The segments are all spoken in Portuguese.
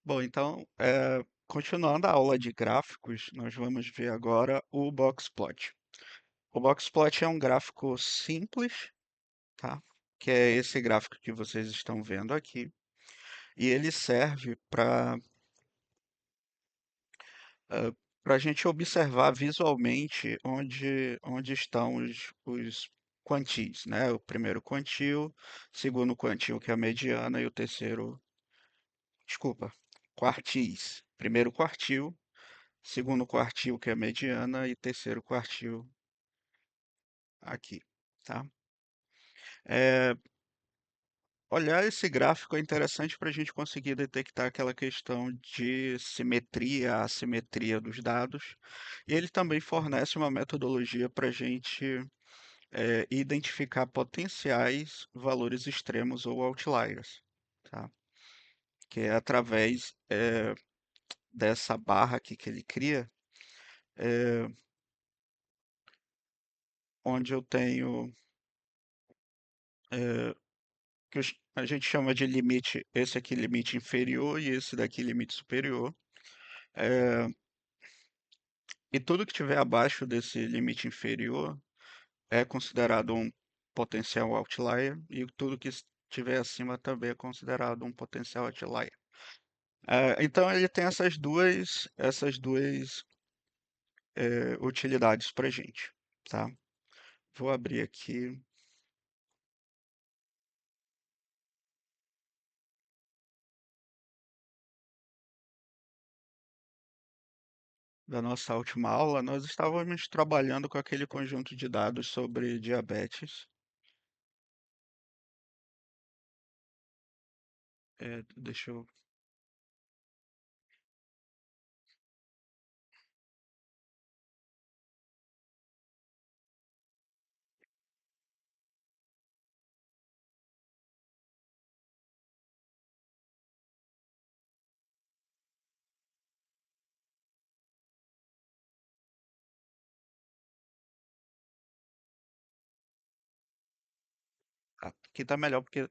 Bom, então, continuando a aula de gráficos, nós vamos ver agora o Boxplot. O Boxplot é um gráfico simples, tá? Que é esse gráfico que vocês estão vendo aqui. E ele serve para a gente observar visualmente onde estão os quantis, né? O primeiro quantil, segundo quantil, que é a mediana, e o terceiro, desculpa, quartis. Primeiro quartil, segundo quartil, que é a mediana, e terceiro quartil aqui, tá? É, olhar esse gráfico é interessante para a gente conseguir detectar aquela questão de simetria, assimetria dos dados, e ele também fornece uma metodologia para a gente identificar potenciais valores extremos ou outliers, tá? Que é através dessa barra aqui que ele cria, é, onde eu tenho é, que a gente chama de limite, esse aqui limite inferior e esse daqui limite superior. É, e tudo que estiver abaixo desse limite inferior é considerado um potencial outlier e tudo que estiver acima também é considerado um potencial outlier. Então ele tem essas duas utilidades para gente, tá? Vou abrir aqui da nossa última aula. Nós estávamos trabalhando com aquele conjunto de dados sobre diabetes. Deixa eu aqui tá melhor porque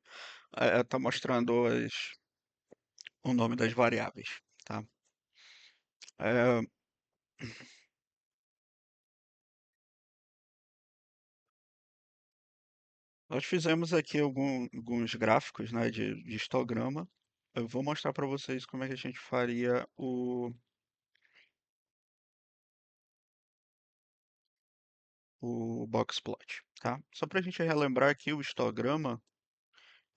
tá mostrando o nome das variáveis, tá? É, nós fizemos aqui alguns gráficos, né, de histograma. Eu vou mostrar para vocês como é que a gente faria o box plot, tá? Só para a gente relembrar aqui, o histograma,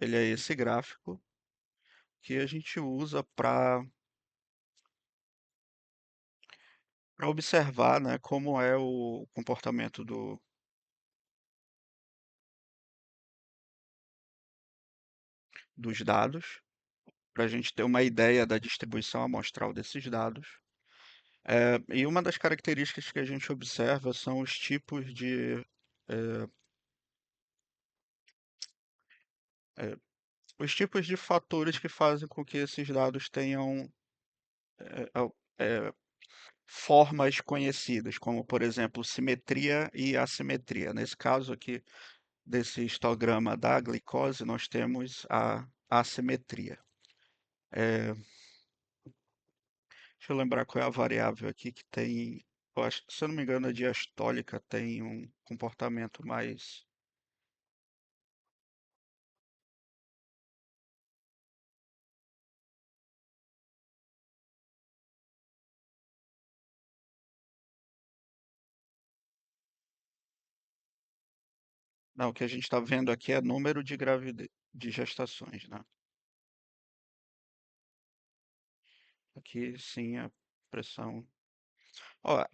ele é esse gráfico que a gente usa para observar, né, como é o comportamento dos dados, para a gente ter uma ideia da distribuição amostral desses dados. E uma das características que a gente observa são eh, eh, os tipos de fatores que fazem com que esses dados tenham formas conhecidas, como, por exemplo, simetria e assimetria. Nesse caso aqui, desse histograma da glicose, nós temos a assimetria. É, deixa eu lembrar qual é a variável aqui que tem. Eu acho, se eu não me engano, a diastólica tem um comportamento mais. Não, o que a gente está vendo aqui é número de gravidez, de gestações, né? Aqui sim a pressão. Ó,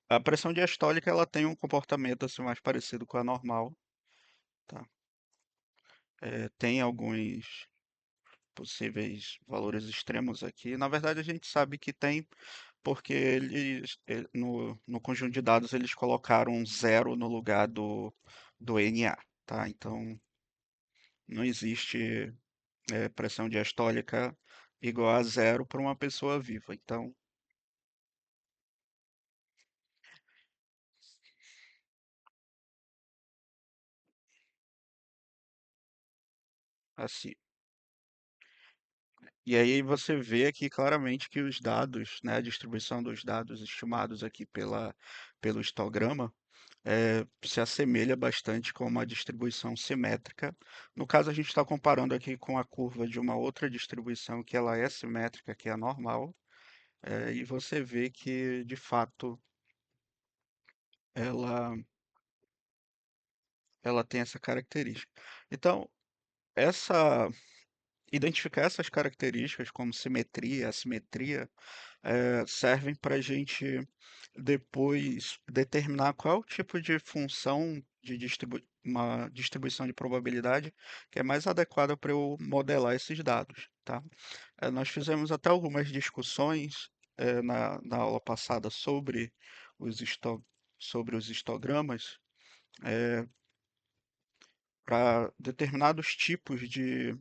a pressão diastólica ela tem um comportamento assim mais parecido com a normal, tá? Tem alguns possíveis valores extremos aqui. Na verdade, a gente sabe que tem, porque no conjunto de dados eles colocaram um zero no lugar do NA, tá? Então, não existe pressão diastólica igual a zero para uma pessoa viva. Então, assim, E aí você vê aqui claramente que os dados, né, a distribuição dos dados estimados aqui pelo histograma, se assemelha bastante com uma distribuição simétrica. No caso, a gente está comparando aqui com a curva de uma outra distribuição que ela é simétrica, que é a normal, e você vê que, de fato, ela, ela tem essa característica. Então, essa, identificar essas características como simetria, assimetria, servem para a gente depois determinar qual o tipo de função de uma distribuição de probabilidade que é mais adequada para eu modelar esses dados, tá? Nós fizemos até algumas discussões na aula passada os histo- sobre os histogramas, para determinados tipos de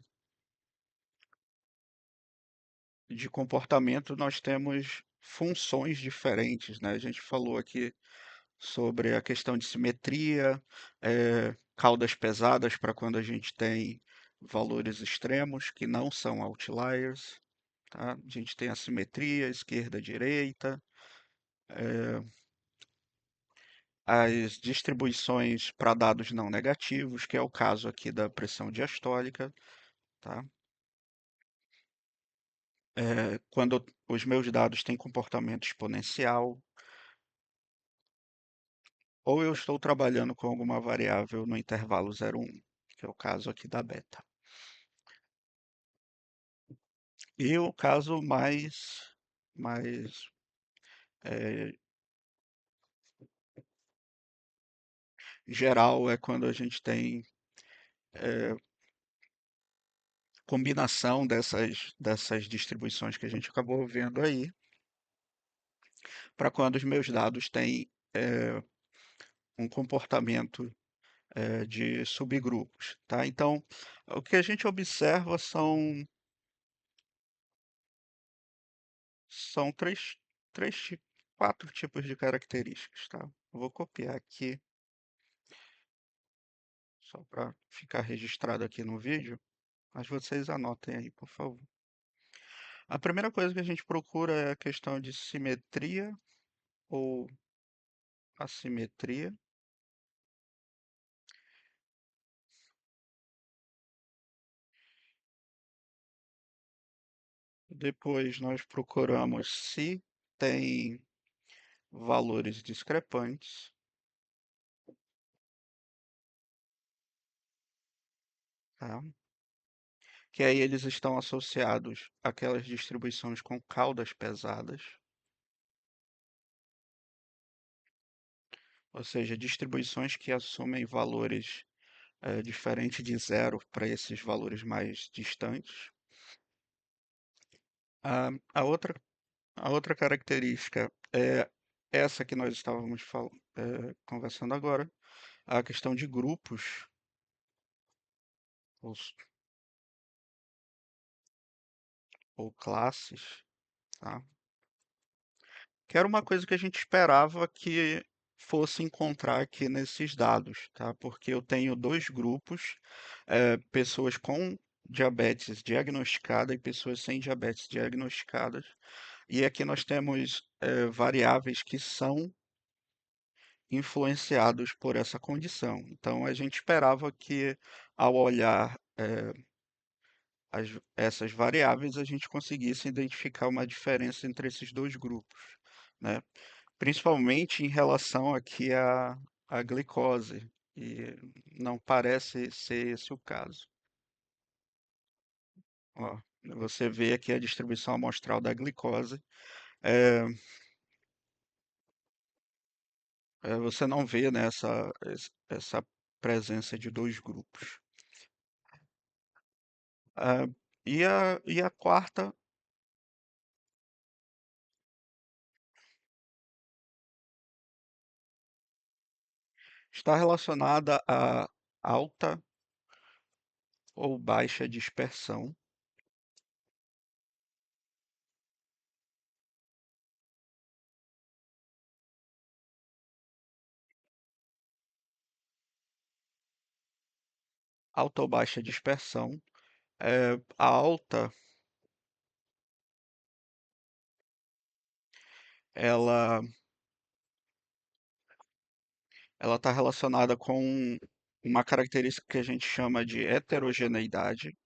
comportamento, nós temos funções diferentes, né? A gente falou aqui sobre a questão de simetria, caudas pesadas para quando a gente tem valores extremos que não são outliers, tá? A gente tem a simetria, esquerda, direita, as distribuições para dados não negativos, que é o caso aqui da pressão diastólica, tá? Quando os meus dados têm comportamento exponencial, ou eu estou trabalhando com alguma variável no intervalo 0,1, que é o caso aqui da beta. E o caso mais eh, geral é quando a gente tem combinação dessas distribuições que a gente acabou vendo aí, para quando os meus dados têm um comportamento de subgrupos, tá? Então, o que a gente observa são quatro tipos de características, tá? Eu vou copiar aqui, só para ficar registrado aqui no vídeo, mas vocês anotem aí, por favor. A primeira coisa que a gente procura é a questão de simetria ou assimetria. Depois nós procuramos se tem valores discrepantes, tá? Que aí eles estão associados àquelas distribuições com caudas pesadas, ou seja, distribuições que assumem valores diferentes de zero para esses valores mais distantes. A, a outra, a outra característica é essa que nós estávamos conversando agora, a questão de grupos ou, ou classes, tá? Que era uma coisa que a gente esperava que fosse encontrar aqui nesses dados, tá? Porque eu tenho dois grupos, pessoas com diabetes diagnosticada e pessoas sem diabetes diagnosticadas. E aqui nós temos variáveis que são influenciados por essa condição. Então a gente esperava que ao olhar essas variáveis a gente conseguisse identificar uma diferença entre esses dois grupos, né? Principalmente em relação aqui à glicose, e não parece ser esse o caso. Ó, você vê aqui a distribuição amostral da glicose, é, você não vê, né, essa presença de dois grupos. Ah, e a quarta está relacionada a alta ou baixa dispersão. Alta ou baixa dispersão. A alta ela ela está relacionada com uma característica que a gente chama de heterogeneidade,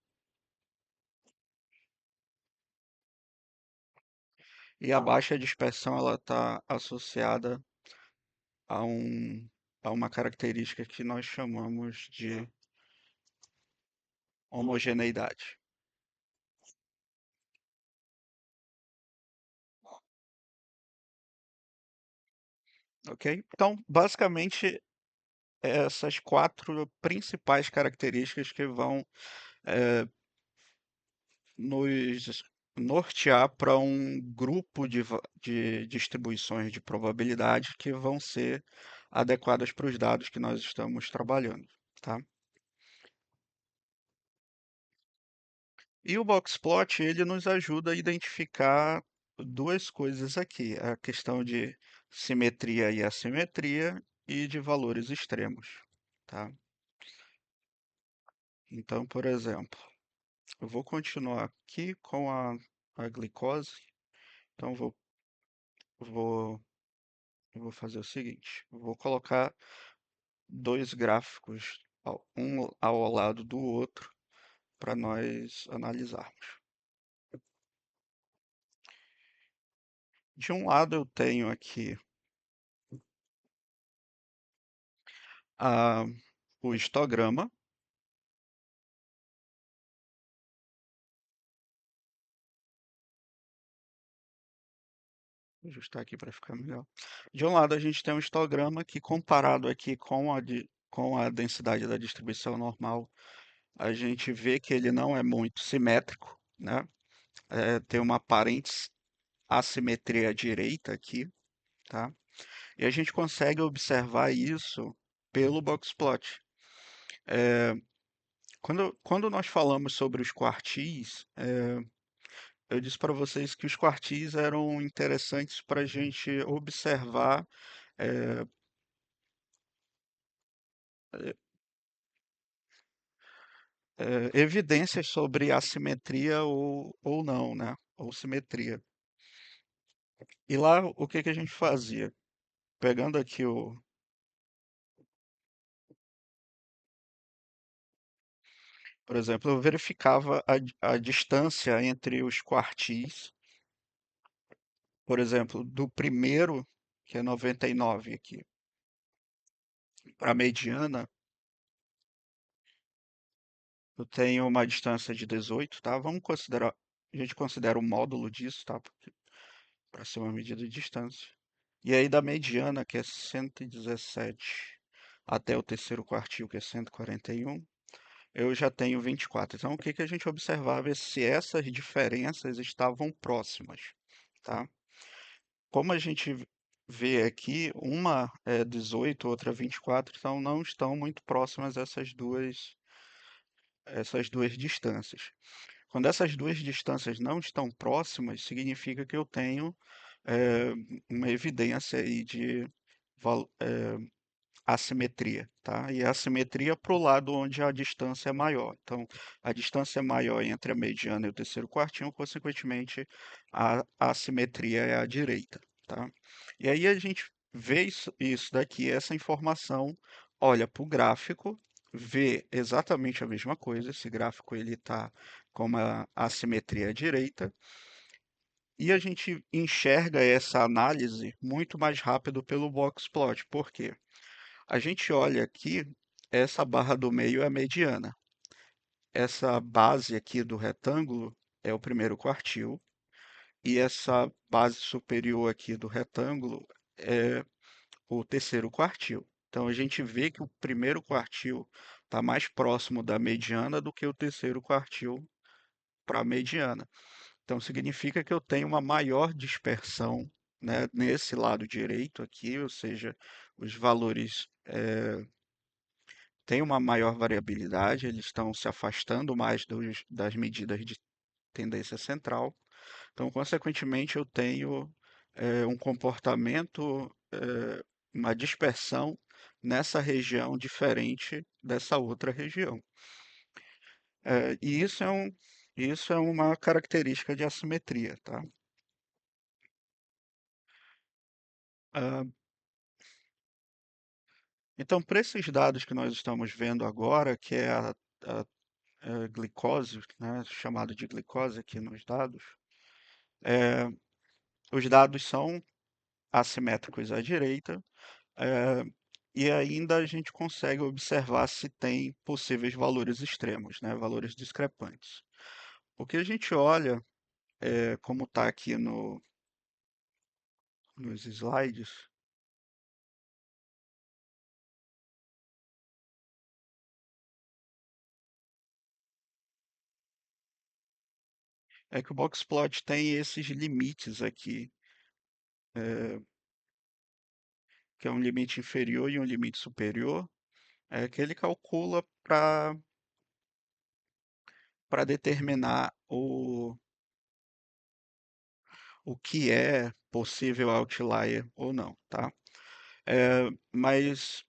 e a baixa dispersão ela está associada a a uma característica que nós chamamos de homogeneidade, ok? Então, basicamente, essas quatro principais características que vão nos nortear para um grupo de distribuições de probabilidade que vão ser adequadas para os dados que nós estamos trabalhando, tá? E o Boxplot, ele nos ajuda a identificar duas coisas aqui, a questão de simetria e assimetria e de valores extremos, tá? Então, por exemplo, eu vou continuar aqui com a glicose, então vou, eu vou fazer o seguinte, eu vou colocar dois gráficos, um ao lado do outro, para nós analisarmos. De um lado eu tenho aqui a, o histograma. Vou ajustar aqui para ficar melhor. De um lado a gente tem um histograma que comparado aqui com a densidade da distribuição normal, a gente vê que ele não é muito simétrico, né? Tem uma aparente assimetria à direita aqui, tá? E a gente consegue observar isso pelo boxplot. Quando nós falamos sobre os quartis, eu disse para vocês que os quartis eram interessantes para a gente observar é, evidências sobre assimetria ou não, né? Ou simetria. E lá, o que que a gente fazia? Pegando aqui por exemplo, eu verificava a distância entre os quartis, por exemplo, do primeiro, que é 99 aqui, para a mediana, eu tenho uma distância de 18, tá? Vamos considerar, a gente considera o módulo disso, tá? Para ser uma medida de distância. E aí da mediana, que é 117, até o terceiro quartil, que é 141, eu já tenho 24. Então, o que que a gente observava é se essas diferenças estavam próximas, tá? Como a gente vê aqui, uma é 18, outra 24, então não estão muito próximas essas duas distâncias. Quando essas duas distâncias não estão próximas, significa que eu tenho eh, uma evidência aí de assimetria, tá? E a assimetria para o lado onde a distância é maior. Então, a distância é maior entre a mediana e o terceiro quartinho, consequentemente, a assimetria é à direita, tá? E aí a gente vê isso daqui, essa informação, olha para o gráfico, vê exatamente a mesma coisa. Esse gráfico ele está com uma assimetria à direita. E a gente enxerga essa análise muito mais rápido pelo boxplot. Por quê? A gente olha aqui, essa barra do meio é a mediana. Essa base aqui do retângulo é o primeiro quartil. E essa base superior aqui do retângulo é o terceiro quartil. Então a gente vê que o primeiro quartil está mais próximo da mediana do que o terceiro quartil para a mediana. Então significa que eu tenho uma maior dispersão, né, nesse lado direito aqui, ou seja, os valores têm uma maior variabilidade, eles estão se afastando mais das medidas de tendência central. Então, consequentemente, eu tenho um comportamento, uma dispersão nessa região diferente dessa outra região. E isso é uma característica de assimetria, tá? Ah, então, para esses dados que nós estamos vendo agora, que é a glicose, né, chamado de glicose aqui nos dados, eh, os dados são assimétricos à direita, eh, e ainda a gente consegue observar se tem possíveis valores extremos, né, valores discrepantes. O que a gente olha, como está aqui nos slides, é que o Boxplot tem esses limites aqui, eh, que é um limite inferior e um limite superior, que ele calcula para determinar o que é possível outlier ou não, tá? Eh, mas,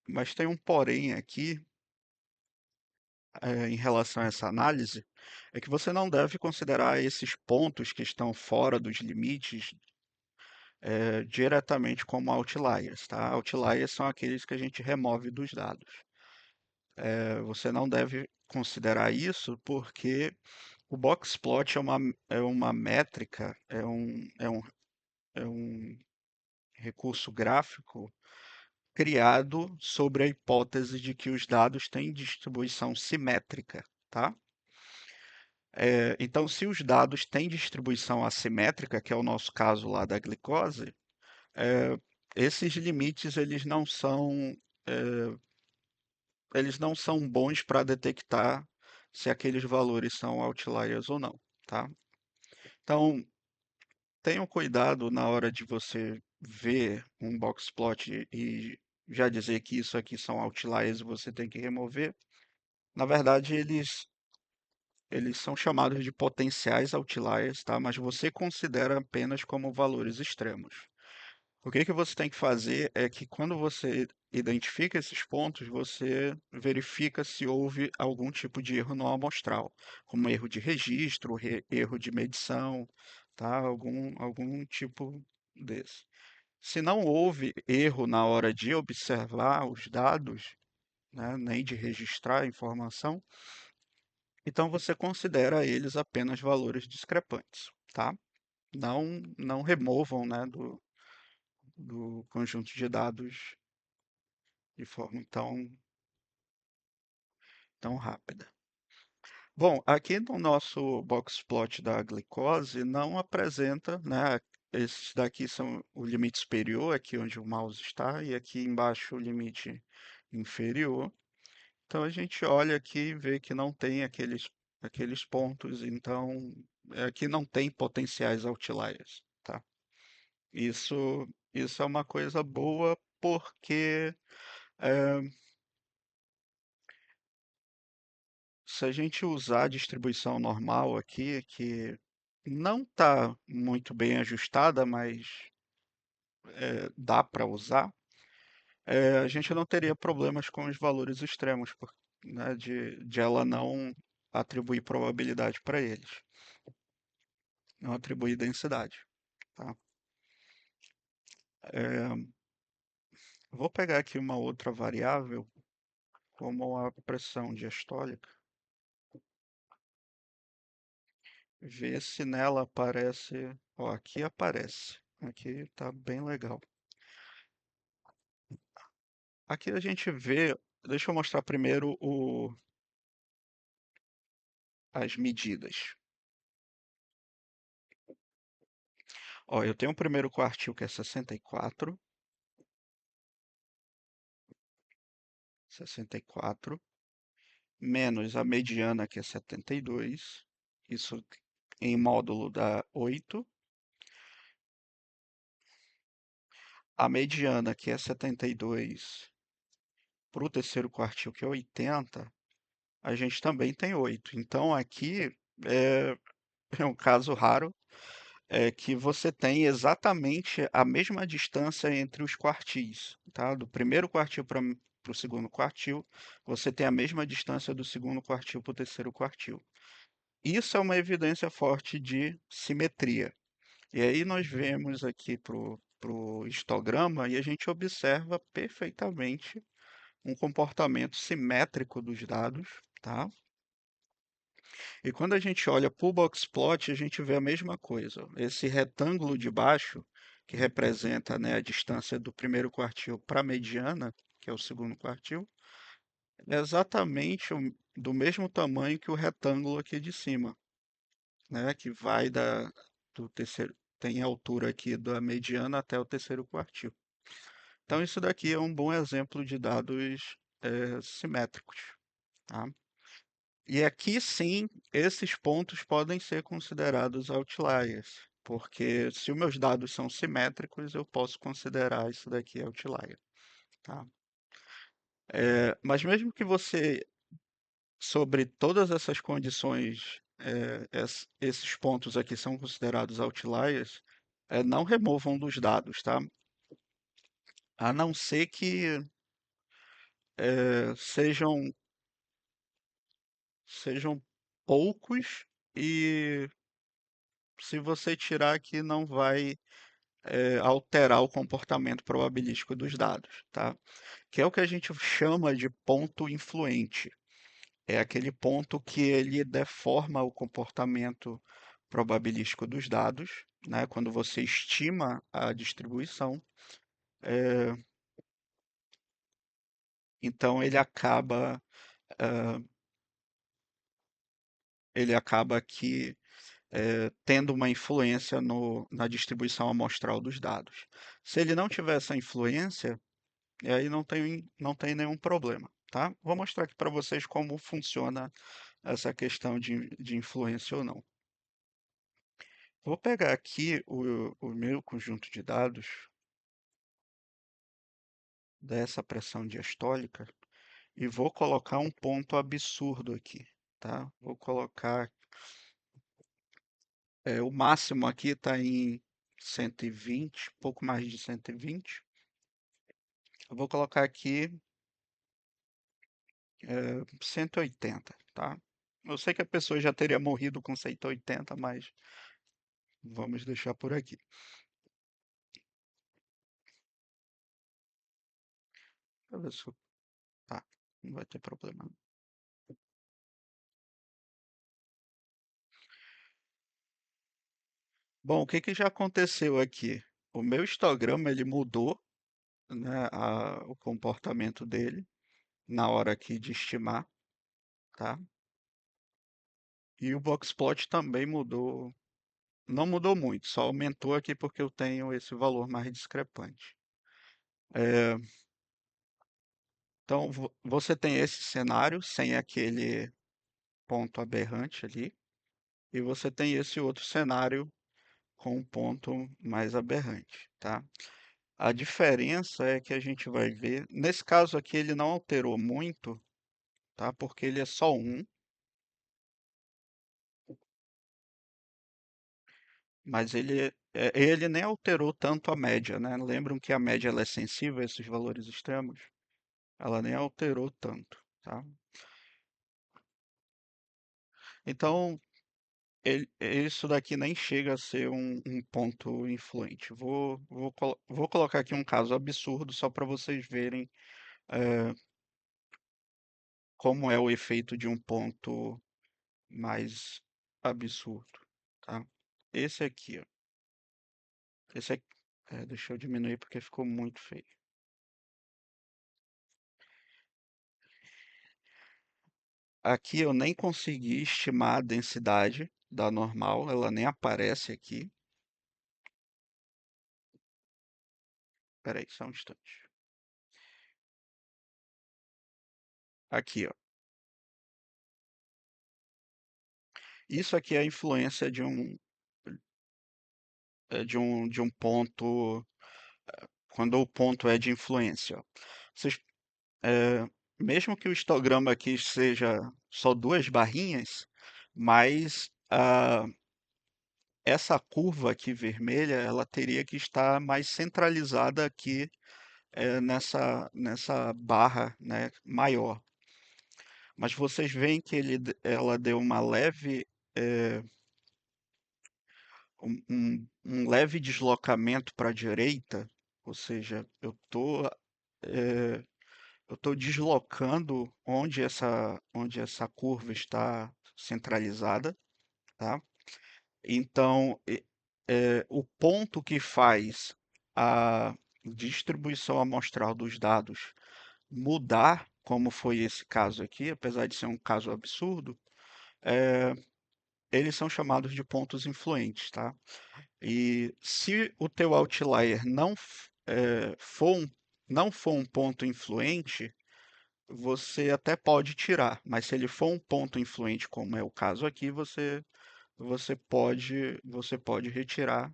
mas tem um porém aqui, em relação a essa análise, é que você não deve considerar esses pontos que estão fora dos limites, diretamente como outliers, tá? Outliers são aqueles que a gente remove dos dados. Você não deve considerar isso porque o boxplot é uma métrica, é um recurso gráfico criado sobre a hipótese de que os dados têm distribuição simétrica, tá? Então, se os dados têm distribuição assimétrica, que é o nosso caso lá da glicose, eh, esses limites eles não são bons para detectar se aqueles valores são outliers ou não, tá? Então, tenham cuidado na hora de você ver um box plot e já dizer que isso aqui são outliers e você tem que remover. Na verdade, eles são chamados de potenciais outliers, tá? Mas você considera apenas como valores extremos. O que que você tem que fazer é que quando você identifica esses pontos, você verifica se houve algum tipo de erro no amostral, como erro de registro, erro de medição, tá? Algum tipo desse. Se não houve erro na hora de observar os dados, né, nem de registrar a informação, então você considera eles apenas valores discrepantes, tá? Não removam, né, do conjunto de dados de forma tão rápida. Bom, aqui no nosso box plot da glicose não apresenta, né? Esses daqui são o limite superior, aqui onde o mouse está, e aqui embaixo o limite inferior. Então a gente olha aqui e vê que não tem aqueles pontos, então aqui não tem potenciais outliers, tá? Isso é uma coisa boa porque eh, se a gente usar a distribuição normal aqui, que não está muito bem ajustada, mas dá para usar, a gente não teria problemas com os valores extremos, né, de ela não atribuir probabilidade para eles, não atribuir densidade, tá? É, vou pegar aqui uma outra variável, como a pressão diastólica, ver se nela aparece. Ó, aqui aparece. Aqui está bem legal. Aqui a gente vê, deixa eu mostrar primeiro as medidas. Ó, eu tenho o primeiro quartil que é 64, menos a mediana que é 72, isso em módulo dá 8, a mediana que é 72 para o terceiro quartil que é 80, a gente também tem 8. Então aqui é, é um caso raro, que você tem exatamente a mesma distância entre os quartis, tá? Do primeiro quartil para o segundo quartil, você tem a mesma distância do segundo quartil para o terceiro quartil. Isso é uma evidência forte de simetria. E aí nós vemos aqui o histograma e a gente observa perfeitamente um comportamento simétrico dos dados, tá? E quando a gente olha para o boxplot, a gente vê a mesma coisa. Esse retângulo de baixo, que representa, né, a distância do primeiro quartil para a mediana, que é o segundo quartil, é exatamente do mesmo tamanho que o retângulo aqui de cima, né, que vai do terceiro, tem a altura aqui da mediana até o terceiro quartil. Então, isso daqui é um bom exemplo de dados simétricos, tá? E aqui sim, esses pontos podem ser considerados outliers, porque se os meus dados são simétricos, eu posso considerar isso daqui outlier, tá? Mas mesmo que você, sobre todas essas condições, esses pontos aqui são considerados outliers, não removam dos dados, tá? A não ser que sejam poucos e se você tirar aqui não vai alterar o comportamento probabilístico dos dados, tá? Que é o que a gente chama de ponto influente. É aquele ponto que ele deforma o comportamento probabilístico dos dados, né? Quando você estima a distribuição, então ah, ele acaba aqui tendo uma influência na distribuição amostral dos dados. Se ele não tiver essa influência, aí não tem nenhum problema, tá? Vou mostrar aqui para vocês como funciona essa questão de influência ou não. Vou pegar aqui o meu conjunto de dados dessa pressão diastólica e vou colocar um ponto absurdo aqui, tá? Vou colocar, o máximo aqui está em 120, pouco mais de 120. Eu vou colocar aqui 180, tá? Eu sei que a pessoa já teria morrido com 180, mas vamos deixar por aqui. Deixa eu ver se tá, não vai ter problema. Bom, o que que já aconteceu aqui? O meu histograma ele mudou, né, o comportamento dele na hora aqui de estimar, tá? E o boxplot também mudou, não mudou muito, só aumentou aqui porque eu tenho esse valor mais discrepante. É, então, você tem esse cenário sem aquele ponto aberrante ali, e você tem esse outro cenário com um ponto mais aberrante, tá? A diferença é que a gente vai ver, nesse caso aqui ele não alterou muito, tá? Porque ele é só um, mas ele nem alterou tanto a média, né? Lembram que a média ela é sensível a esses valores extremos? Ela nem alterou tanto, tá? Então, isso daqui nem chega a ser um ponto influente. Vou colocar aqui um caso absurdo só para vocês verem eh, como é o efeito de um ponto mais absurdo, tá? Esse aqui, ó. Esse aqui, deixa eu diminuir porque ficou muito feio. Aqui eu nem consegui estimar a densidade da normal, ela nem aparece aqui. Espera aí, só um instante. Aqui, ó. Isso aqui é a influência de um ponto, quando o ponto é de influência, ó. Vocês, é, mesmo que o histograma aqui seja só duas barrinhas, mas essa curva aqui vermelha, ela teria que estar mais centralizada aqui nessa barra, né, maior. Mas vocês veem que ela deu uma leve um leve deslocamento para a direita, ou seja, eu tô deslocando onde essa curva está centralizada, tá? Então, o ponto que faz a distribuição amostral dos dados mudar, como foi esse caso aqui, apesar de ser um caso absurdo, é, eles são chamados de pontos influentes, tá? E se o teu outlier não for um ponto influente, você até pode tirar, mas se ele for um ponto influente, como é o caso aqui, você pode retirar,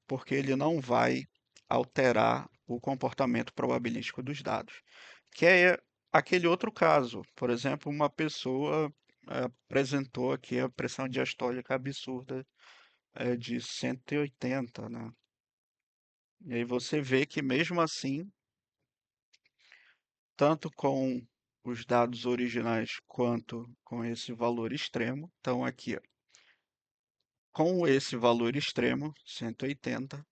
porque ele não vai alterar o comportamento probabilístico dos dados. Que é aquele outro caso, por exemplo, uma pessoa apresentou aqui a pressão diastólica absurda de 180, né? E aí você vê que mesmo assim, tanto com os dados originais quanto com esse valor extremo, então aqui, ó, com esse valor extremo, 180,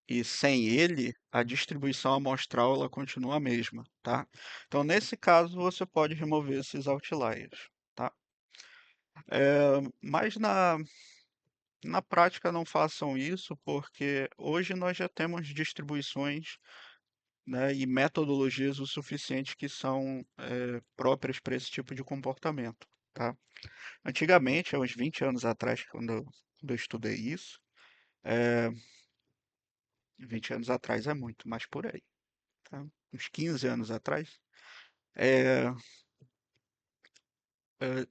e sem ele, a distribuição amostral ela continua a mesma, tá? Então, nesse caso, você pode remover esses outliers, tá? Mas na prática não façam isso, porque hoje nós já temos distribuições, né, e metodologias o suficiente que são próprias para esse tipo de comportamento, tá? Antigamente, há uns 20 anos atrás, quando eu estudei isso, é, 20 anos atrás é muito, mas por aí, tá? Uns 15 anos atrás, é,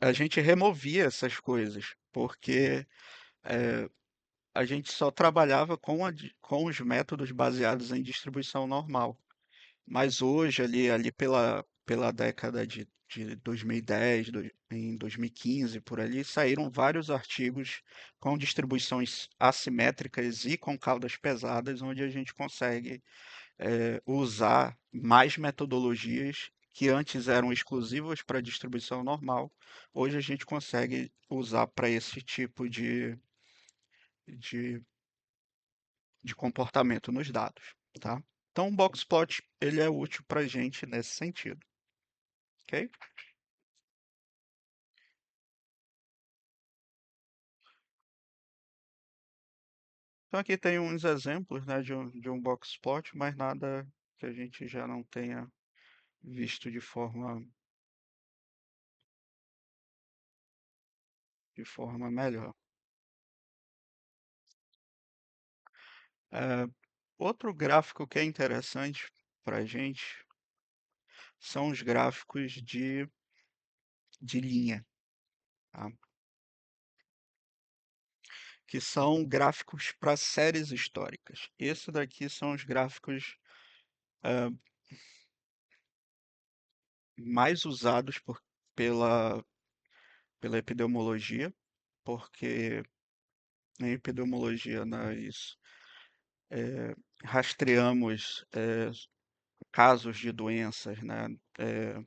a gente removia essas coisas, porque é, a gente só trabalhava com os métodos baseados em distribuição normal. Mas hoje, ali pela década de 2010, em 2015, por ali, saíram vários artigos com distribuições assimétricas e com caudas pesadas, onde a gente consegue usar mais metodologias que antes eram exclusivas para distribuição normal. Hoje a gente consegue usar para esse tipo de, de comportamento nos dados, tá? Então, o Boxplot ele é útil para a gente nesse sentido, ok? Então, aqui tem uns exemplos, né, de um Boxplot, mas nada que a gente já não tenha visto de forma melhor. É, outro gráfico que é interessante para a gente são os gráficos de linha, tá? Que são gráficos para séries históricas. Esse daqui são os gráficos ah, mais usados pela, pela epidemiologia, porque em epidemiologia nós rastreamos casos de doenças, né? eh,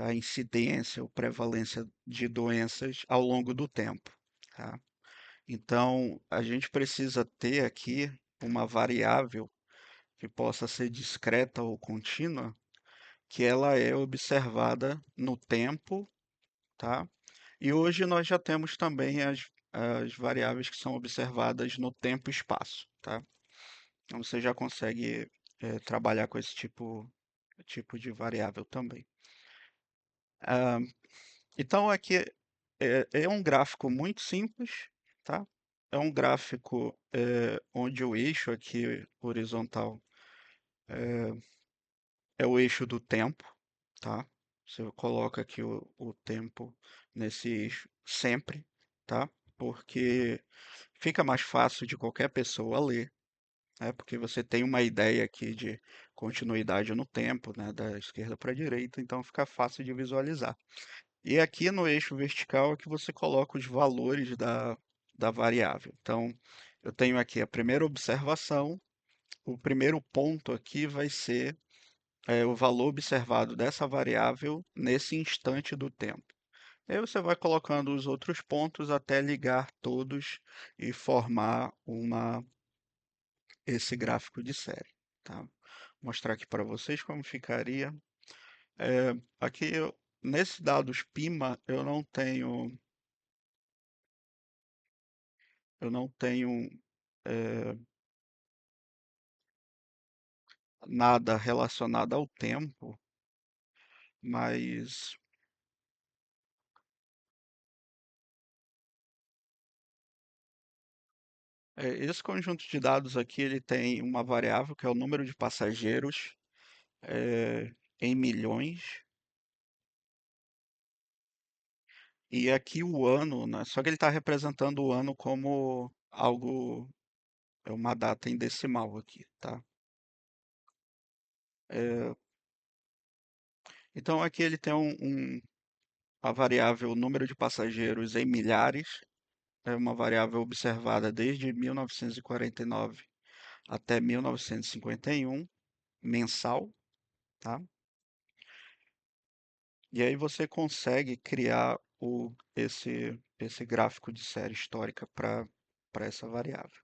a incidência ou prevalência de doenças ao longo do tempo, tá? Então, a gente precisa ter aqui uma variável que possa ser discreta ou contínua, que ela é observada no tempo, tá? E hoje nós já temos também as variáveis que são observadas no tempo e espaço, tá? Então você já consegue trabalhar com esse tipo de variável também. Ah, então aqui é um gráfico muito simples, tá? É um gráfico onde o eixo aqui horizontal é o eixo do tempo, tá? Você coloca aqui o tempo nesse eixo sempre, tá? Porque fica mais fácil de qualquer pessoa ler, né? Porque você tem uma ideia aqui de continuidade no tempo, né? Da esquerda para a direita, então fica fácil de visualizar. E aqui no eixo vertical é que você coloca os valores da variável. Então, eu tenho aqui a primeira observação, o primeiro ponto aqui vai ser o valor observado dessa variável nesse instante do tempo. E aí você vai colocando os outros pontos até ligar todos e formar esse gráfico de série, tá? Vou mostrar aqui para vocês como ficaria. Aqui nesse dados PIMA eu não tenho é, nada relacionado ao tempo, mas esse conjunto de dados aqui ele tem uma variável que é o número de passageiros é, em milhões e aqui o ano, né? Só que ele está representando o ano como algo, é uma data em decimal aqui, tá? É, então aqui ele tem a variável número de passageiros em milhares, é uma variável observada desde 1949 até 1951, mensal, tá? E aí você consegue criar esse gráfico de série histórica para essa variável.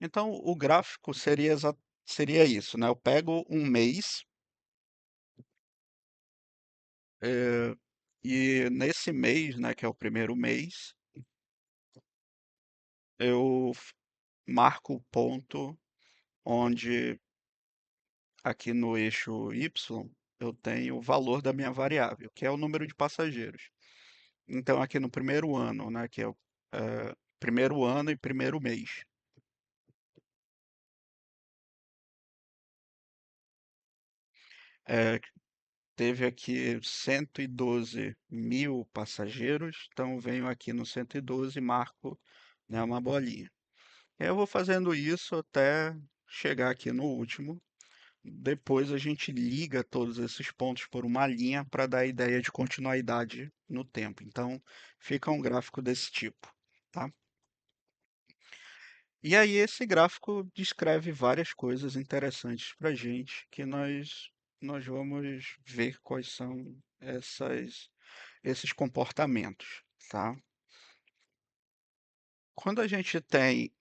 Então o gráfico seria isso, né? Eu pego um mês, eh, e nesse mês, né, que é o primeiro mês, eu marco o ponto onde aqui no eixo Y eu tenho o valor da minha variável, que é o número de passageiros. Então aqui no primeiro ano, né, que é o primeiro ano e primeiro mês, eh, teve aqui 112 mil passageiros, então eu venho aqui no 112 e marco, né, uma bolinha. Eu vou fazendo isso até chegar aqui no último. Depois a gente liga todos esses pontos por uma linha para dar a ideia de continuidade no tempo. Então fica um gráfico desse tipo, tá? E aí esse gráfico descreve várias coisas interessantes para a gente que nós vamos ver quais são esses comportamentos, tá? Quando a gente tem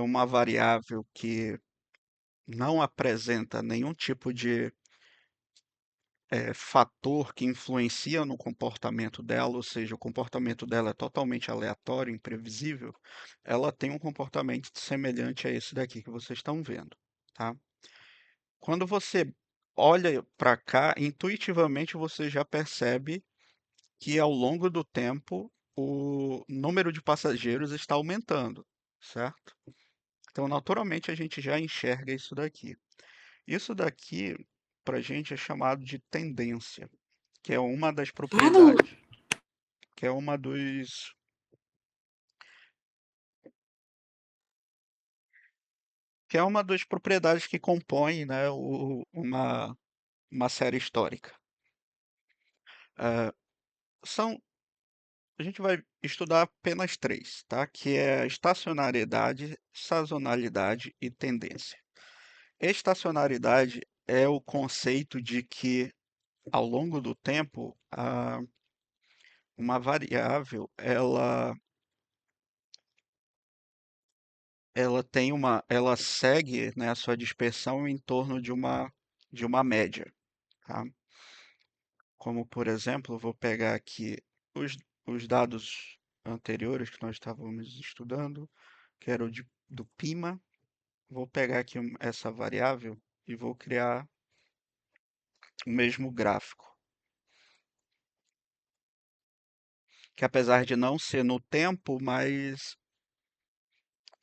uma variável que não apresenta nenhum tipo de fator que influencia no comportamento dela, ou seja, o comportamento dela é totalmente aleatório, imprevisível, ela tem um comportamento semelhante a esse daqui que vocês estão vendo, tá? Quando você olha para cá, intuitivamente você já percebe que ao longo do tempo o número de passageiros está aumentando, certo? Então, naturalmente, a gente já enxerga isso daqui. Isso daqui, para a gente, é chamado de tendência, que é uma das Mano, propriedades, que é uma dos, que é uma das propriedades que compõem, né, uma série histórica. São, a gente vai estudar apenas três, tá? Que é estacionariedade, sazonalidade e tendência. Estacionariedade é o conceito de que, ao longo do tempo, uma variável, ela segue, né, a sua dispersão em torno de uma média, tá? Como, por exemplo, vou pegar aqui os dados anteriores que nós estávamos estudando, que era do PIMA. Vou pegar aqui essa variável e vou criar o mesmo gráfico, que apesar de não ser no tempo, mas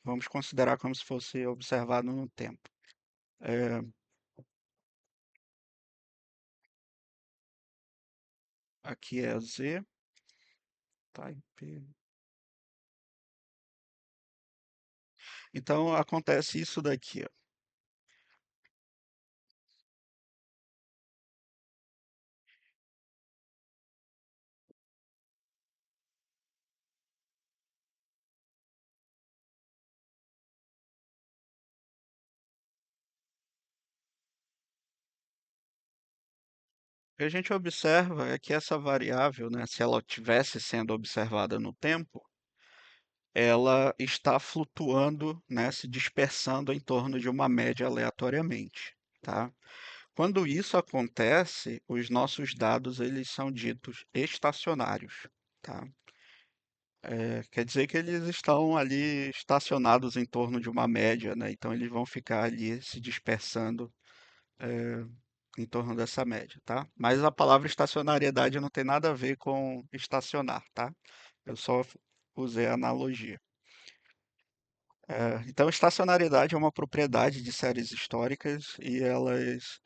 vamos considerar como se fosse observado no tempo. É, Aqui é Z, Type. Então acontece isso daqui, ó. O que a gente observa é que essa variável, né, se ela tivesse sendo observada no tempo, ela está flutuando, né, se dispersando em torno de uma média aleatoriamente, tá? Quando isso acontece, os nossos dados eles são ditos estacionários, tá? Quer dizer que eles estão ali estacionados em torno de uma média, né? Então eles vão ficar ali se dispersando em torno dessa média, tá? Mas a palavra estacionariedade não tem nada a ver com estacionar, tá? Eu só usei a analogia. Então, estacionariedade é uma propriedade de séries históricas e elas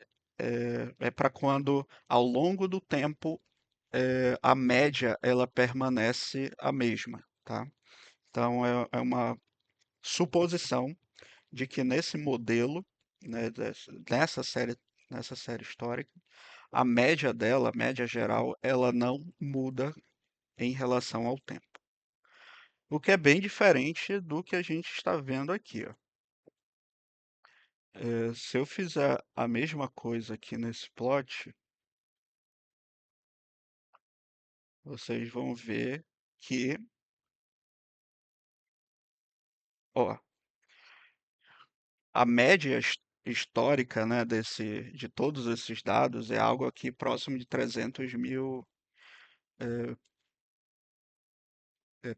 é para quando, ao longo do tempo, a média ela permanece a mesma, tá? Então, é uma suposição de que nesse modelo, né, nessa série histórica, a média dela, a média geral, ela não muda em relação ao tempo. O que é bem diferente do que a gente está vendo aqui, ó. Se eu fizer a mesma coisa aqui nesse plot, vocês vão ver que, ó, a média histórica, né, de todos esses dados é algo aqui próximo de 300 mil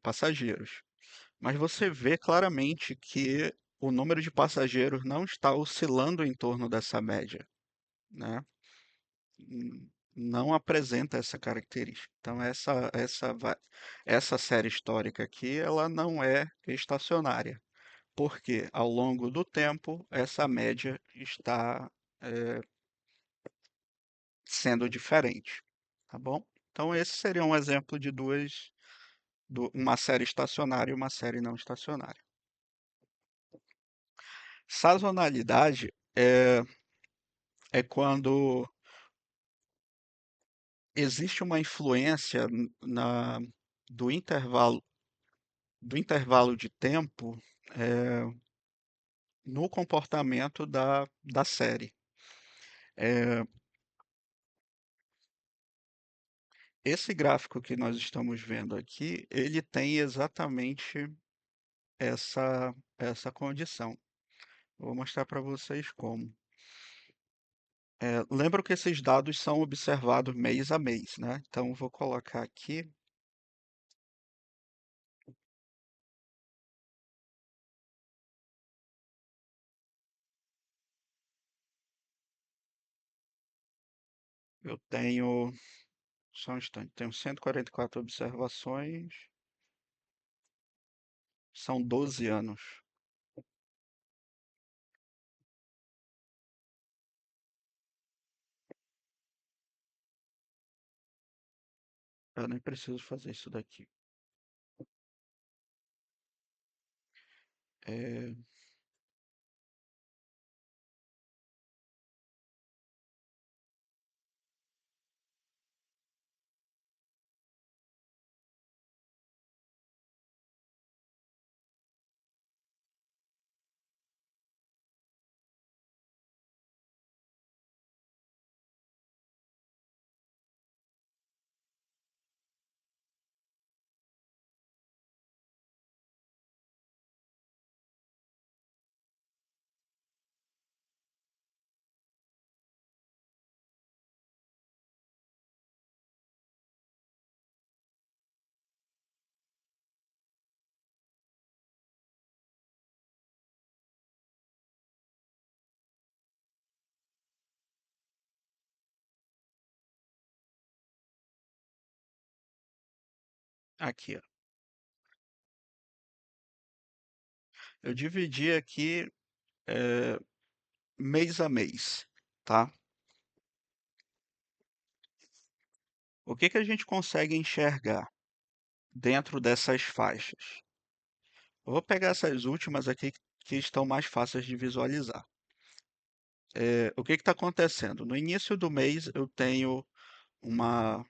passageiros. Mas você vê claramente que o número de passageiros não está oscilando em torno dessa média, né? Não apresenta essa característica. Então, essa série histórica aqui, ela não é estacionária, porque ao longo do tempo, essa média está sendo diferente, tá bom? Então, esse seria um exemplo de uma série estacionária e uma série não estacionária. Sazonalidade é quando existe uma influência do intervalo, do intervalo de tempo eh, no comportamento da série. Eh, Esse gráfico que nós estamos vendo aqui, ele tem exatamente essa condição. Vou mostrar para vocês como. Lembro que esses dados são observados mês a mês, né? Então, vou colocar aqui. Eu tenho, só um instante, tenho 144 observações, são 12 anos. Eu nem preciso fazer isso daqui. É, aqui, ó. Eu dividi aqui é, mês a mês, tá? O que que a gente consegue enxergar dentro dessas faixas? Eu vou pegar essas últimas aqui que estão mais fáceis de visualizar. O que está acontecendo? No início do mês eu tenho uma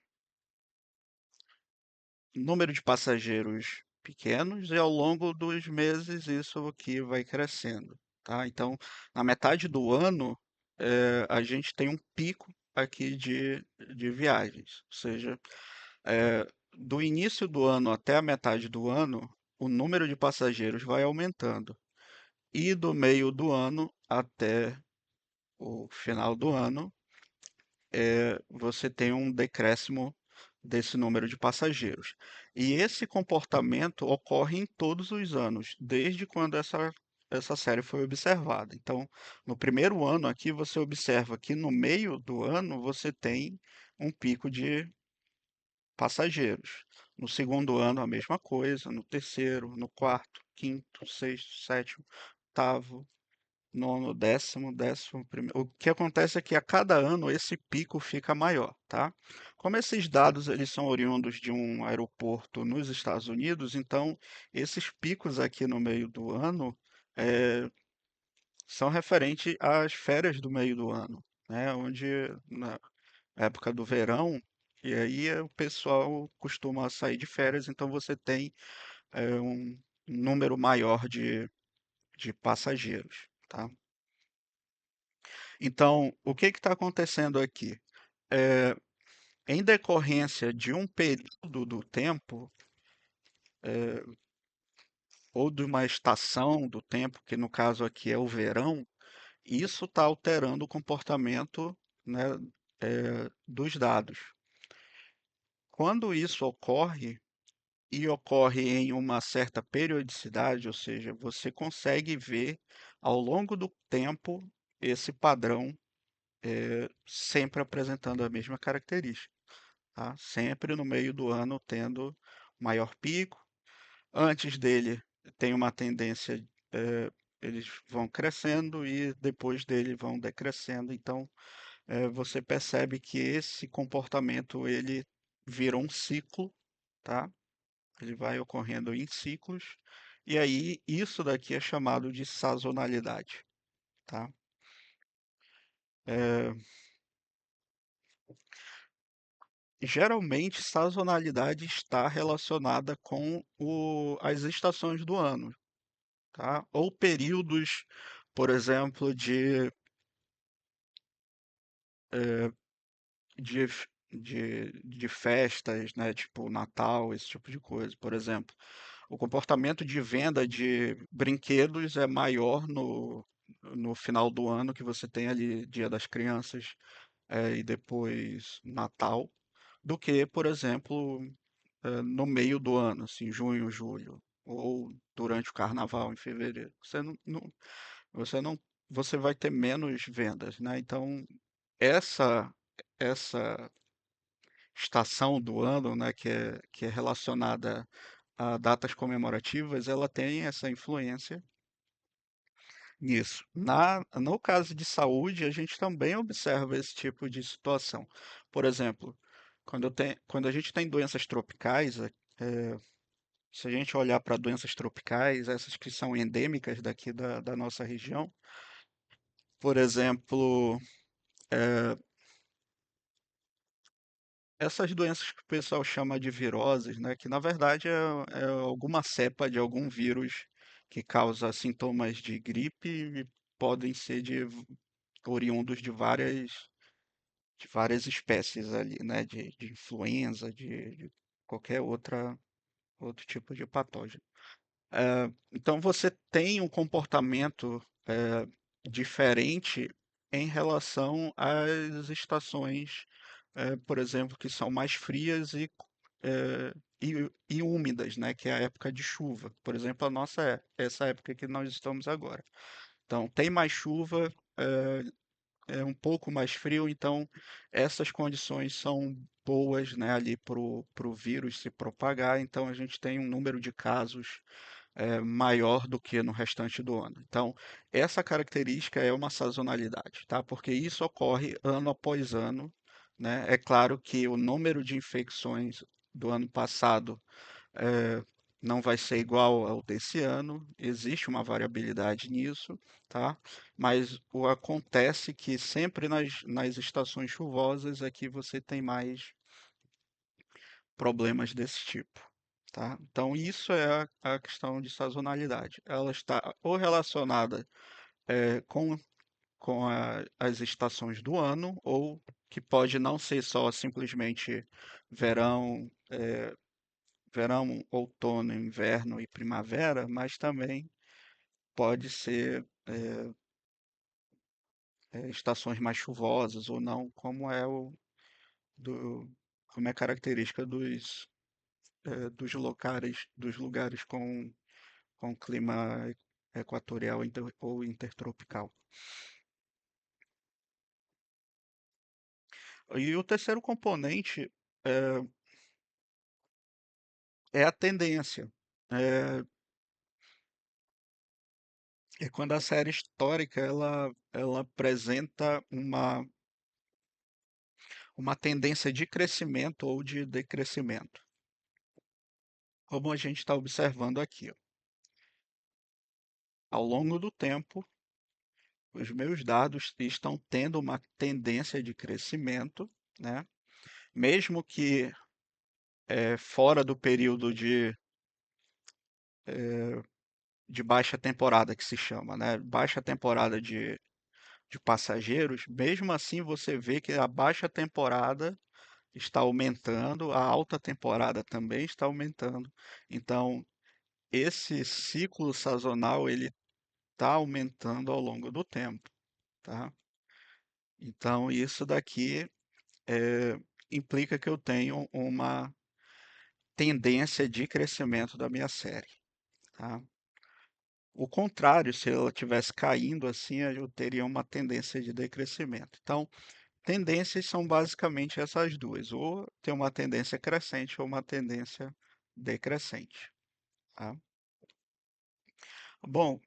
número de passageiros pequenos e ao longo dos meses isso aqui vai crescendo, tá? Então, na metade do ano, a gente tem um pico aqui de viagens, ou seja, do início do ano até a metade do ano, o número de passageiros vai aumentando. E do meio do ano até o final do ano, você tem um decréscimo desse número de passageiros. E esse comportamento ocorre em todos os anos, desde quando essa série foi observada. Então, no primeiro ano aqui, você observa que no meio do ano você tem um pico de passageiros. No segundo ano, a mesma coisa. No terceiro, no quarto, quinto, sexto, sétimo, oitavo, nono, décimo, décimo primeiro. O que acontece é que a cada ano esse pico fica maior, tá? Como esses dados eles são oriundos de um aeroporto nos Estados Unidos, então esses picos aqui no meio do ano eh, são referentes às férias do meio do ano, né? Onde na época do verão, e aí o pessoal costuma sair de férias, então você tem um número maior de passageiros, tá? Então, o que está acontecendo aqui? Eh, Em decorrência de um período do tempo, ou de uma estação do tempo, que no caso aqui é o verão, isso está alterando o comportamento, né, dos dados. Quando isso ocorre, e ocorre em uma certa periodicidade, ou seja, você consegue ver ao longo do tempo esse padrão, sempre apresentando a mesma característica. Tá? Sempre no meio do ano tendo maior pico. Antes dele tem uma tendência, eles vão crescendo e depois dele vão decrescendo. Então, você percebe que esse comportamento ele vira um ciclo, tá? Ele vai ocorrendo em ciclos. E aí isso daqui é chamado de sazonalidade, tá? Eh, Geralmente, sazonalidade está relacionada com as estações do ano, tá? Ou períodos, por exemplo, de festas, né? Tipo Natal, esse tipo de coisa. Por exemplo, o comportamento de venda de brinquedos é maior no final do ano, que você tem ali Dia das Crianças, e depois Natal, do que, por exemplo, no meio do ano, assim, junho, julho, ou durante o carnaval, em fevereiro. Você não, você vai ter menos vendas, né? Então, essa, essa estação do ano, né, que é relacionada a datas comemorativas, ela tem essa influência nisso. No caso de saúde, a gente também observa esse tipo de situação. Por exemplo, quando a gente tem doenças tropicais, se a gente olhar para doenças tropicais, essas que são endêmicas daqui da nossa região, por exemplo, essas doenças que o pessoal chama de viroses, né, que na verdade é alguma cepa de algum vírus que causa sintomas de gripe e podem ser oriundos de várias espécies ali, né, de influenza, de qualquer outro tipo de patógeno. Então você tem um comportamento diferente em relação às estações, por exemplo, que são mais frias e úmidas, né? Que é a época de chuva. Por exemplo, a nossa é essa época que nós estamos agora. Então, tem mais chuva, é um pouco mais frio, então essas condições são boas, né, ali para o vírus se propagar. Então, a gente tem um número de casos maior do que no restante do ano. Então, essa característica é uma sazonalidade, tá? Porque isso ocorre ano após ano né? É claro que o número de infecções do ano passado eh, não vai ser igual ao desse ano, existe uma variabilidade nisso, tá? Mas o acontece que sempre nas estações chuvosas é que você tem mais problemas desse tipo, tá? Então isso é a questão de sazonalidade. Ela está ou relacionada com as estações do ano, ou que pode não ser só simplesmente verão, verão, outono, inverno e primavera, mas também pode ser estações mais chuvosas ou não, do, como é característica dos lugares com clima equatorial ou intertropical. E o terceiro componente é, é a tendência. É, é quando a série histórica ela apresenta uma tendência de crescimento ou de decrescimento. Como a gente está observando aqui, ó. Ao longo do tempo, os meus dados estão tendo uma tendência de crescimento, né? Mesmo que fora do período de baixa temporada que se chama, né? Baixa temporada de passageiros, mesmo assim você vê que a baixa temporada está aumentando, a alta temporada também está aumentando. Então, esse ciclo sazonal ele está aumentando ao longo do tempo, tá? Então, isso daqui implica que eu tenho uma tendência de crescimento da minha série, tá? O contrário, se ela estivesse caindo assim, eu teria uma tendência de decrescimento. Então, tendências são basicamente essas duas, ou tem uma tendência crescente ou uma tendência decrescente, tá? Bom,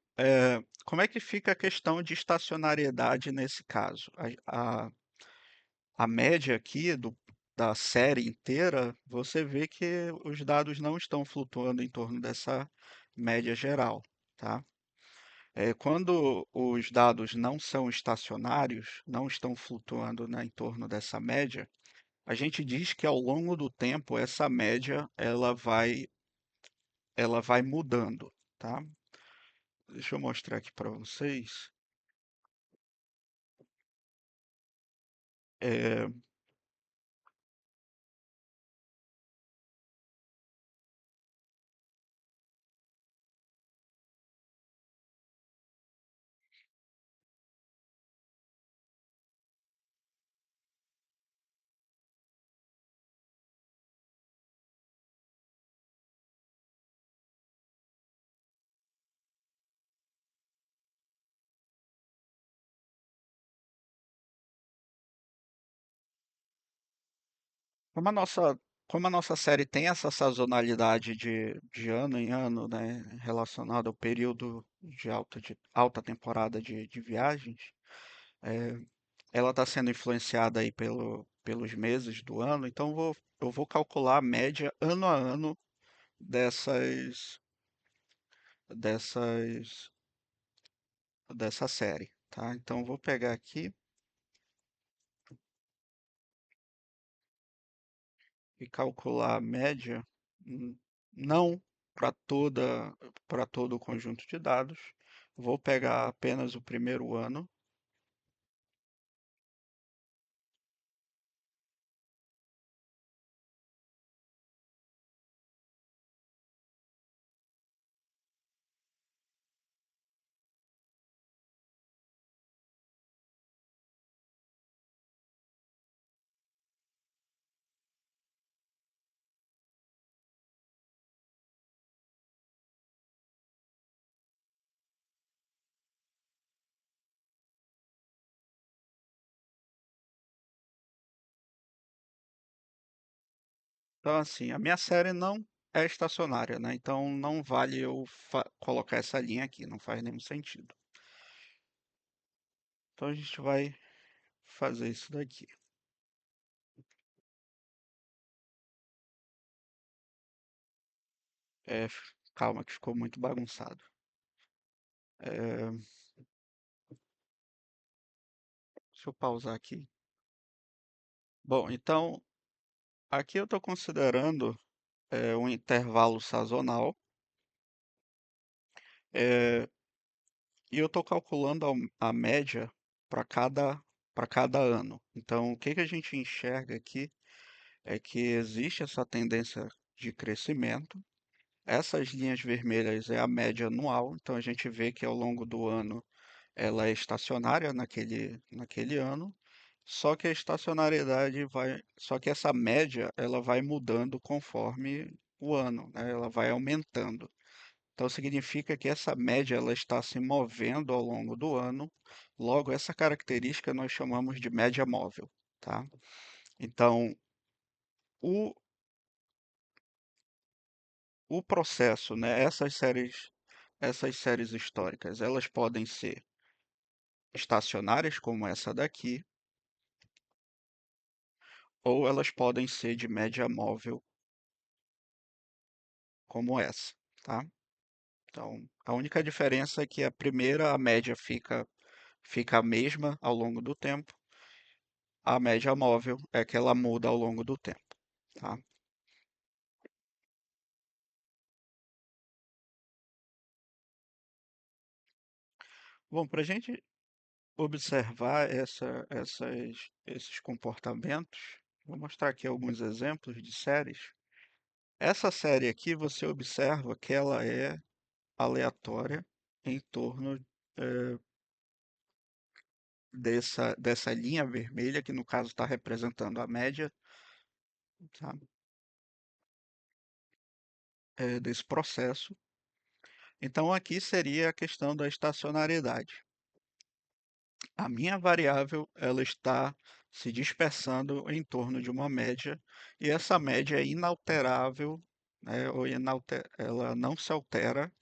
como é que fica a questão de estacionariedade nesse caso? A média aqui da série inteira, você vê que os dados não estão flutuando em torno dessa média geral, tá? Quando os dados não são estacionários, não estão flutuando, né, em torno dessa média, a gente diz que ao longo do tempo essa média ela vai mudando, tá? Deixa eu mostrar aqui para vocês. É, como a nossa, como a nossa série tem essa sazonalidade de ano em ano, né, relacionada ao período de alta temporada de viagens, é, ela está sendo influenciada aí pelos meses do ano, então eu vou calcular a média ano a ano dessas, dessas, dessa série, tá? Então eu vou pegar aqui e calcular a média, hum, não para todo o conjunto de dados. Vou pegar apenas o primeiro ano. Então, assim, a minha série não é estacionária, né? Então não vale eu colocar essa linha aqui, não faz nenhum sentido. Então a gente vai fazer isso daqui. Calma que ficou muito bagunçado. É, deixa eu pausar aqui. Bom, então aqui eu estou considerando um intervalo sazonal, é, e eu estou calculando a média para cada ano. Então, o que que a gente enxerga aqui é que existe essa tendência de crescimento. Essas linhas vermelhas é a média anual, então a gente vê que ao longo do ano ela é estacionária naquele ano, só que a estacionariedade só que essa média ela vai mudando conforme o ano, né? Ela vai aumentando. Então significa que essa média ela está se movendo ao longo do ano. Logo, essa característica nós chamamos de média móvel, tá? Então, o, o processo, né? Essas séries históricas, elas podem ser estacionárias, como essa daqui, ou elas podem ser de média móvel, como essa, tá? Então, a única diferença é que a primeira, a média fica a mesma ao longo do tempo. A média móvel é que ela muda ao longo do tempo, tá? Bom, para a gente observar esses comportamentos, vou mostrar aqui alguns exemplos de séries. Essa série aqui, você observa que ela é aleatória em torno eh, dessa linha vermelha, que no caso está representando a média, tá? Desse processo. Então, aqui seria a questão da estacionariedade. A minha variável, ela está se dispersando em torno de uma média, e essa média é inalterável, né, ela não se altera,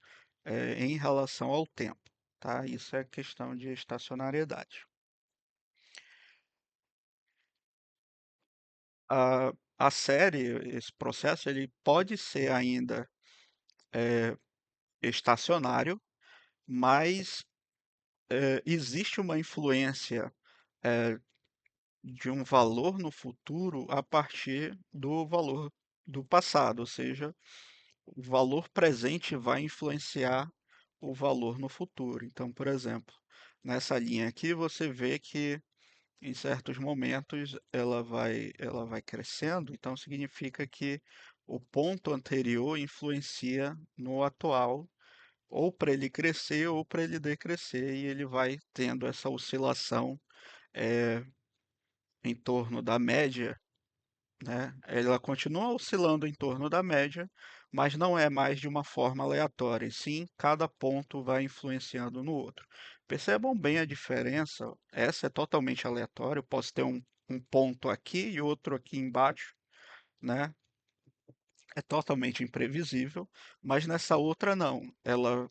em relação ao tempo, tá? Isso é questão de estacionariedade. A série, esse processo, ele pode ser ainda eh, estacionário, mas existe uma influência eh, de um valor no futuro a partir do valor do passado, ou seja, o valor presente vai influenciar o valor no futuro. Então, por exemplo, nessa linha aqui você vê que em certos momentos ela vai crescendo, então significa que o ponto anterior influencia no atual, ou para ele crescer ou para ele decrescer, e ele vai tendo essa oscilação eh, em torno da média, né? Ela continua oscilando em torno da média, mas não é mais de uma forma aleatória, e sim cada ponto vai influenciando no outro. Percebam bem a diferença, essa é totalmente aleatória, eu posso ter um ponto aqui e outro aqui embaixo, né? É totalmente imprevisível, mas nessa outra não, ela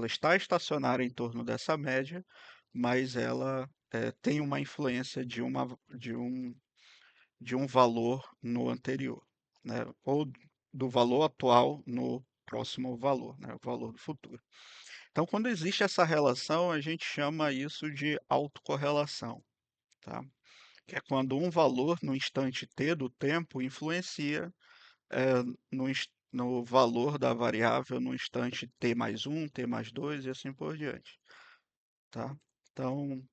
está estacionária em torno dessa média, mas ela tem uma influência de um valor no anterior, né? Ou do valor atual no próximo valor, né? O valor do futuro. Então, quando existe essa relação, a gente chama isso de autocorrelação, tá? Que é quando um valor no instante t do tempo influencia no valor da variável no instante t mais um, t mais 2 e assim por diante, tá? Então,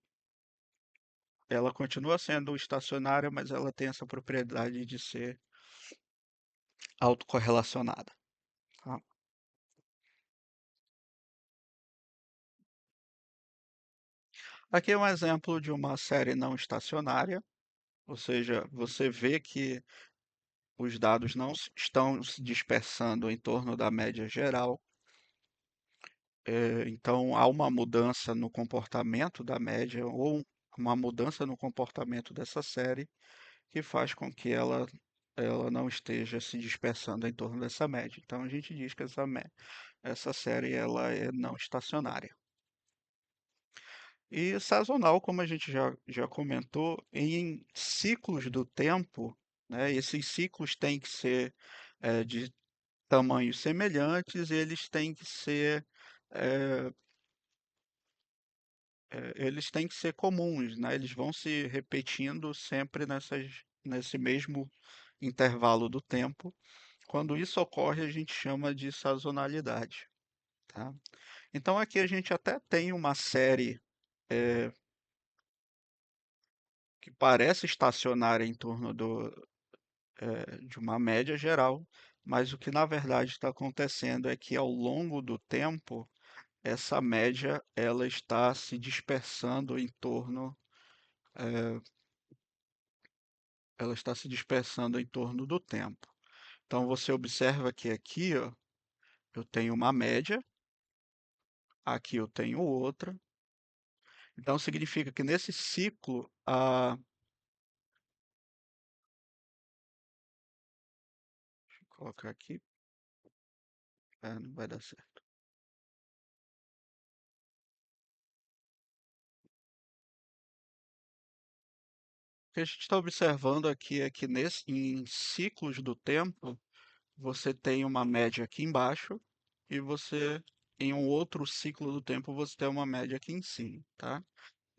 ela continua sendo estacionária, mas ela tem essa propriedade de ser autocorrelacionada, tá? Aqui é um exemplo de uma série não estacionária, ou seja, você vê que os dados não estão se dispersando em torno da média geral, então há uma mudança no comportamento da média ou uma mudança no comportamento dessa série que faz com que ela não esteja se dispersando em torno dessa média. Então a gente diz que essa série ela é não estacionária. E sazonal, como a gente já comentou, em ciclos do tempo, né, esses ciclos têm que ser tamanhos semelhantes, eles têm que ser, eh, eles têm que ser comuns, né? Eles vão se repetindo sempre nesse mesmo intervalo do tempo. Quando isso ocorre, a gente chama de sazonalidade, tá? Então aqui a gente até tem uma série que parece estacionar em torno de uma média geral, mas o que na verdade está acontecendo é que ao longo do tempo, essa média ela está se dispersando em torno, eh, ela está se dispersando em torno do tempo. Então você observa que aqui, ó, eu tenho uma média, aqui eu tenho outra. Então significa que nesse ciclo, deixa eu colocar aqui, não vai dar certo. O que a gente está observando aqui é que em ciclos do tempo, você tem uma média aqui embaixo e você, em um outro ciclo do tempo, você tem uma média aqui em cima, tá?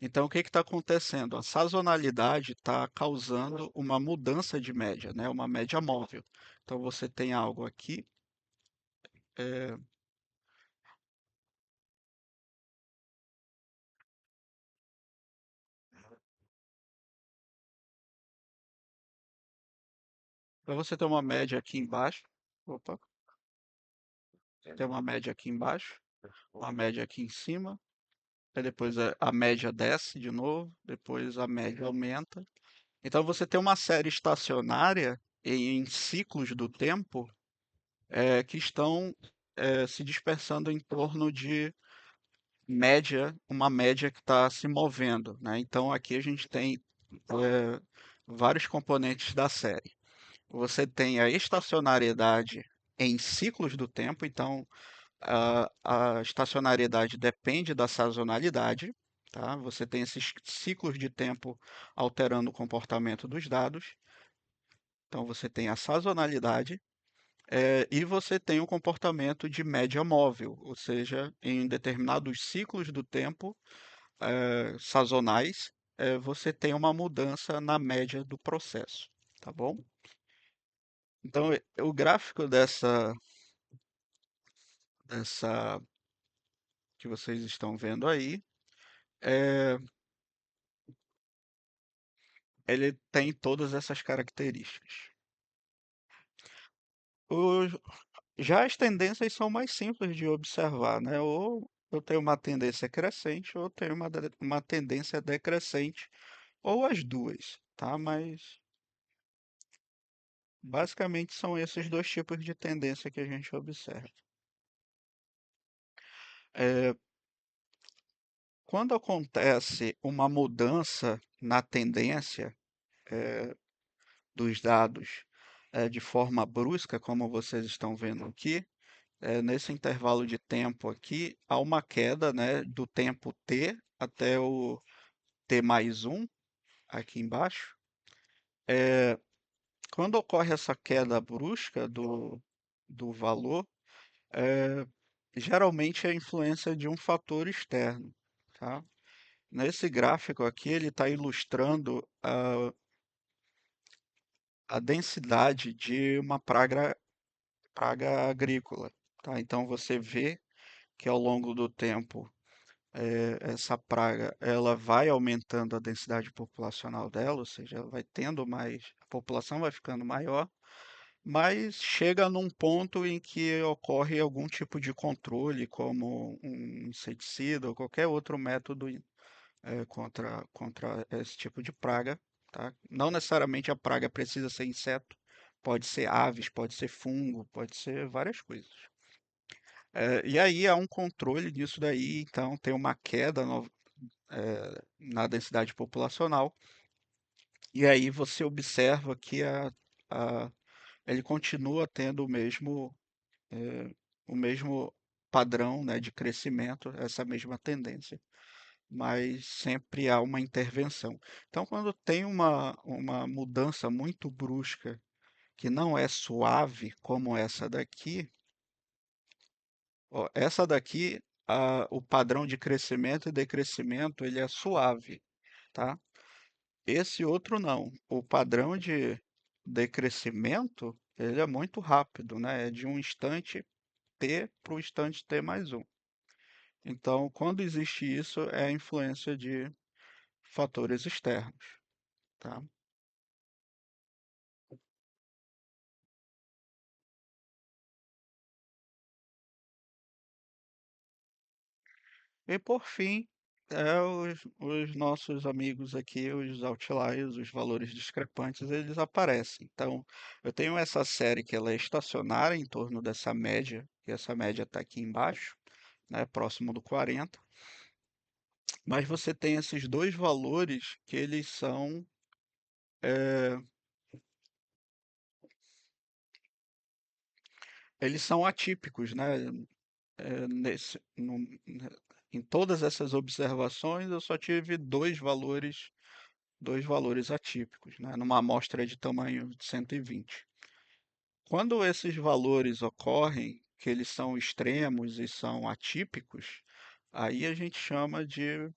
Então, o que está acontecendo? A sazonalidade está causando uma mudança de média, né? Uma média móvel. Então, você tem algo aqui, é, para você ter uma média aqui embaixo, opa, tem uma média aqui embaixo, uma média aqui em cima, aí depois a média desce de novo, depois a média aumenta. Então você tem uma série estacionária em ciclos do tempo que estão se dispersando em torno de média, uma média que está se movendo, né? Então aqui a gente tem é, vários componentes da série. Você tem a estacionariedade em ciclos do tempo, então a estacionariedade depende da sazonalidade, tá? Você tem esses ciclos de tempo alterando o comportamento dos dados. Então você tem a sazonalidade e você tem o comportamento de média móvel, ou seja, em determinados ciclos do tempo sazonais, você tem uma mudança na média do processo, tá bom? Então o gráfico dessa que vocês estão vendo aí, é, ele tem todas essas características. Os, já as tendências são mais simples de observar, né? Ou eu tenho uma tendência crescente, ou eu tenho uma tendência decrescente, ou as duas, tá? Mas basicamente são esses dois tipos de tendência que a gente observa. É, quando acontece uma mudança na tendência dos dados de forma brusca, como vocês estão vendo aqui, nesse intervalo de tempo aqui, há uma queda, né, do tempo t até o t mais um aqui embaixo. Quando ocorre essa queda brusca do valor, é, geralmente é a influência de um fator externo, tá? Nesse gráfico aqui, ele está ilustrando a densidade de uma praga agrícola, tá? Então você vê que ao longo do tempo essa praga ela vai aumentando a densidade populacional dela, ou seja, ela vai tendo mais, a população vai ficando maior, mas chega num ponto em que ocorre algum tipo de controle, como um inseticida ou qualquer outro método contra esse tipo de praga, tá? Não necessariamente a praga precisa ser inseto, pode ser aves, pode ser fungo, pode ser várias coisas. E aí há um controle disso daí, então tem uma queda na densidade populacional, e aí você observa que a- ele continua tendo eh, o mesmo padrão, né, de crescimento, essa mesma tendência, mas sempre há uma intervenção. Então, quando tem uma mudança muito brusca que não é suave como essa daqui, ó, essa daqui, o padrão de crescimento e decrescimento, ele é suave, tá? Esse outro não. O padrão de decrescimento, ele é muito rápido, né? É de um instante t para o instante t mais um. Então, quando existe isso, é a influência de fatores externos, tá? E por fim, os nossos amigos aqui, os outliers, os valores discrepantes, eles aparecem. Então, eu tenho essa série que ela é estacionária em torno dessa média, e essa média está aqui embaixo, né, próximo do 40, mas você tem esses dois valores que eh, eles são atípicos, né? Em todas essas observações, eu só tive dois valores atípicos, né, numa amostra de tamanho de 120. Quando esses valores ocorrem, que eles são extremos e são atípicos, aí a gente chama de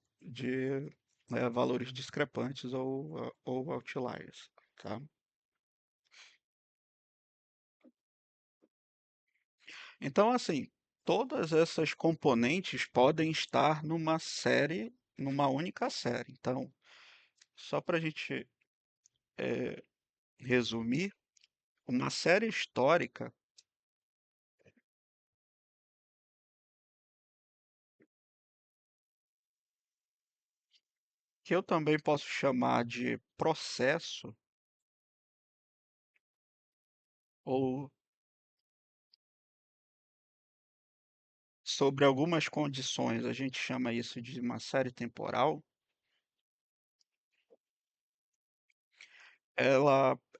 valores discrepantes ou outliers, tá? Então, assim, todas essas componentes podem estar numa série, numa única série. Então, só para a gente resumir, uma série histórica, que eu também posso chamar de processo, ou sobre algumas condições, a gente chama isso de uma série temporal,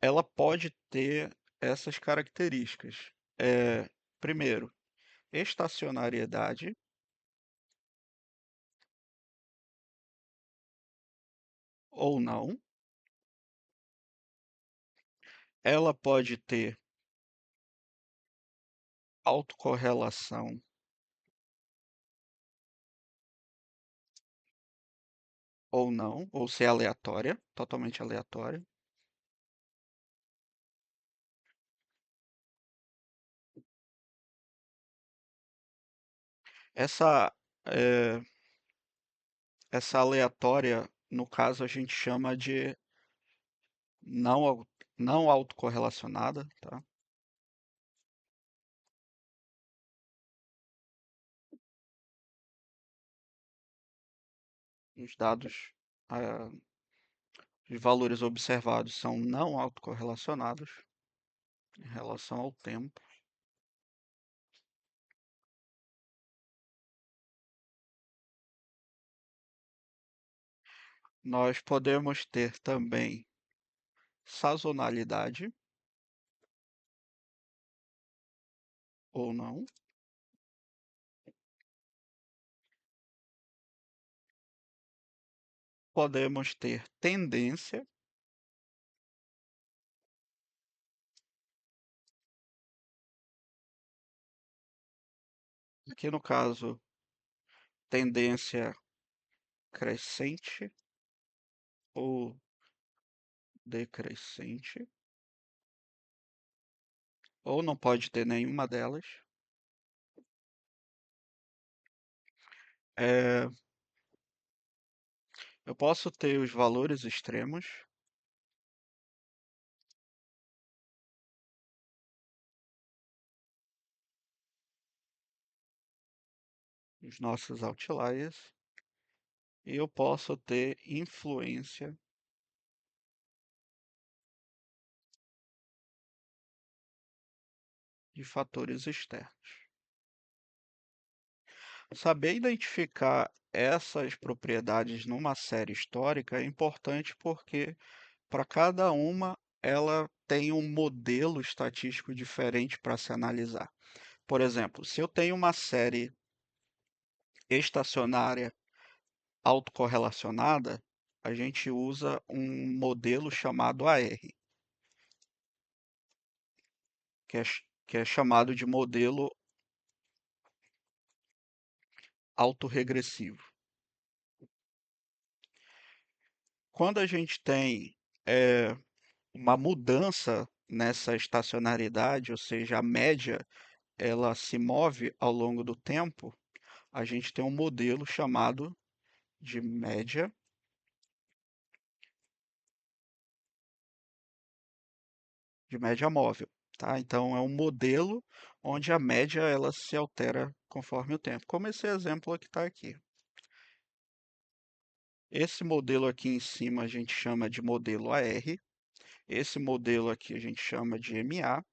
ela pode ter essas características. Primeiro, estacionariedade, ou não. Ela pode ter autocorrelação ou não, ou ser aleatória, totalmente aleatória. Essa, eh, essa aleatória, no caso, a gente chama de não autocorrelacionada, tá? Os dados, ah, os valores observados são não autocorrelacionados em relação ao tempo. Nós podemos ter também sazonalidade ou não. Podemos ter tendência, aqui no caso, tendência crescente ou decrescente, ou não pode ter nenhuma delas. É, eu posso ter os valores extremos, os nossos outliers, e eu posso ter influência de fatores externos. Saber identificar essas propriedades numa série histórica é importante porque para cada uma ela tem um modelo estatístico diferente para se analisar. Por exemplo, se eu tenho uma série estacionária autocorrelacionada, a gente usa um modelo chamado AR. que é chamado de modelo autorregressivo. Quando a gente tem eh, uma mudança nessa estacionariedade, ou seja, a média ela se move ao longo do tempo, a gente tem um modelo chamado de média móvel, tá? Então é um modelo onde a média ela se altera conforme o tempo, como esse exemplo que está aqui. Esse modelo aqui em cima a gente chama de modelo AR, esse modelo aqui a gente chama de MA.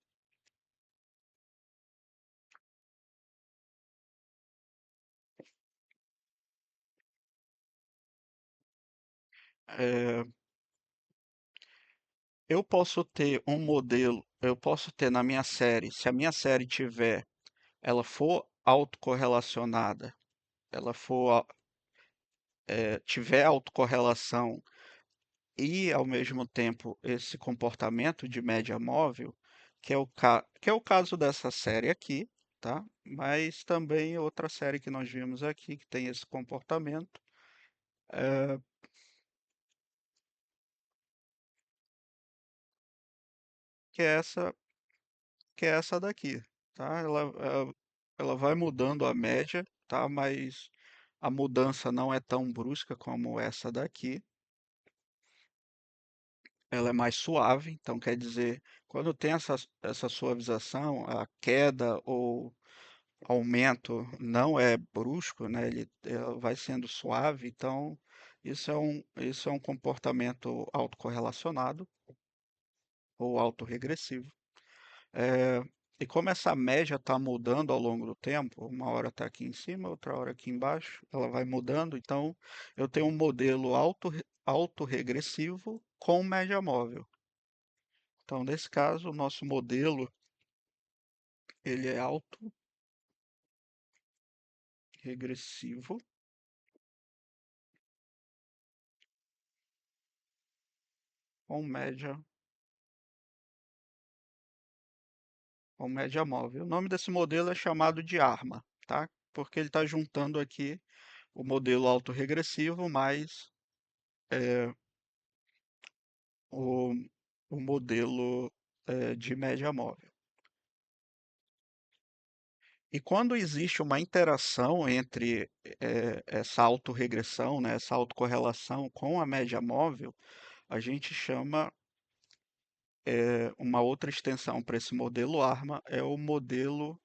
É, eu posso ter na minha série, se a minha série ela for autocorrelacionada, ela tiver autocorrelação e, ao mesmo tempo, esse comportamento de média móvel, que é o caso dessa série aqui, tá? Mas também outra série que nós vimos aqui, que tem esse comportamento, é, que é essa, que é essa daqui, tá? Ela vai mudando a média, tá? Mas a mudança não é tão brusca como essa daqui. Ela é mais suave, então quer dizer, quando tem essa suavização, a queda ou aumento não é brusco, né? Ele vai sendo suave, então isso é um comportamento autocorrelacionado ou autorregressivo. É, e como essa média está mudando ao longo do tempo, uma hora está aqui em cima, outra hora aqui embaixo, ela vai mudando, então eu tenho um modelo autorregressivo com média móvel. Então, nesse caso, o nosso modelo ele é autorregressivo com média móvel. O nome desse modelo é chamado de ARMA, tá? Porque ele está juntando aqui o modelo autorregressivo mais é, o, o modelo de média móvel. E quando existe uma interação entre essa autorregressão, né, essa autocorrelação com a média móvel, a gente chama uma outra extensão para esse modelo ARMA é o modelo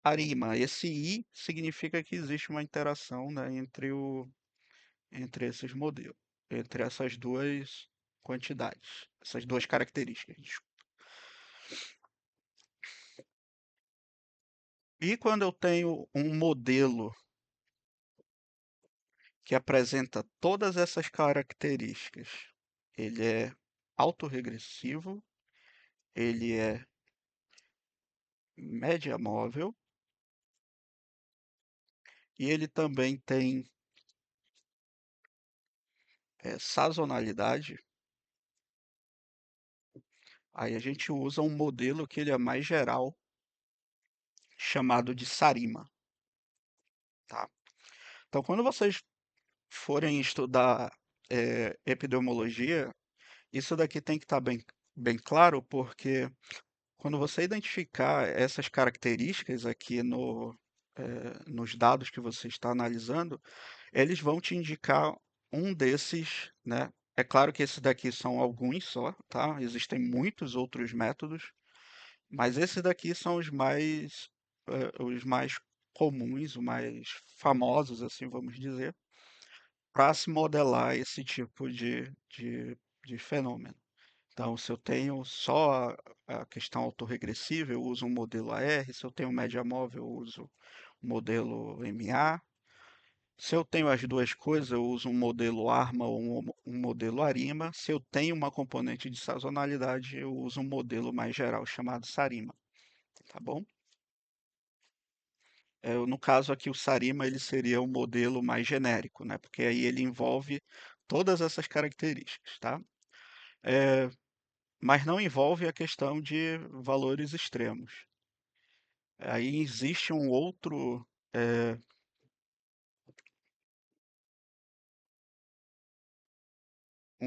ARIMA. Esse I significa que existe uma interação, né, entre esses modelos, entre essas duas quantidades, essas duas características. E quando eu tenho um modelo que apresenta todas essas características, ele é autorregressivo, ele é média móvel e ele também tem sazonalidade. Aí a gente usa um modelo que ele é mais geral, chamado de Sarima, tá? Então, quando vocês forem estudar epidemiologia, isso daqui tem que estar bem claro, porque quando você identificar essas características aqui nos dados que você está analisando, eles vão te indicar um desses, né? É claro que esses daqui são alguns só, tá? Existem muitos outros métodos, mas esses daqui são os mais comuns, os mais famosos, assim vamos dizer, para se modelar esse tipo de fenômeno. Então, se eu tenho só a questão autorregressiva, eu uso um modelo AR. Se eu tenho média móvel, eu uso o modelo MA. Se eu tenho as duas coisas, eu uso um modelo ARMA ou um modelo ARIMA. Se eu tenho uma componente de sazonalidade, eu uso um modelo mais geral chamado SARIMA, tá bom? No caso aqui, o Sarima ele seria o modelo mais genérico, né? Porque aí ele envolve todas essas características, tá? mas não envolve a questão de valores extremos. Aí existe é, um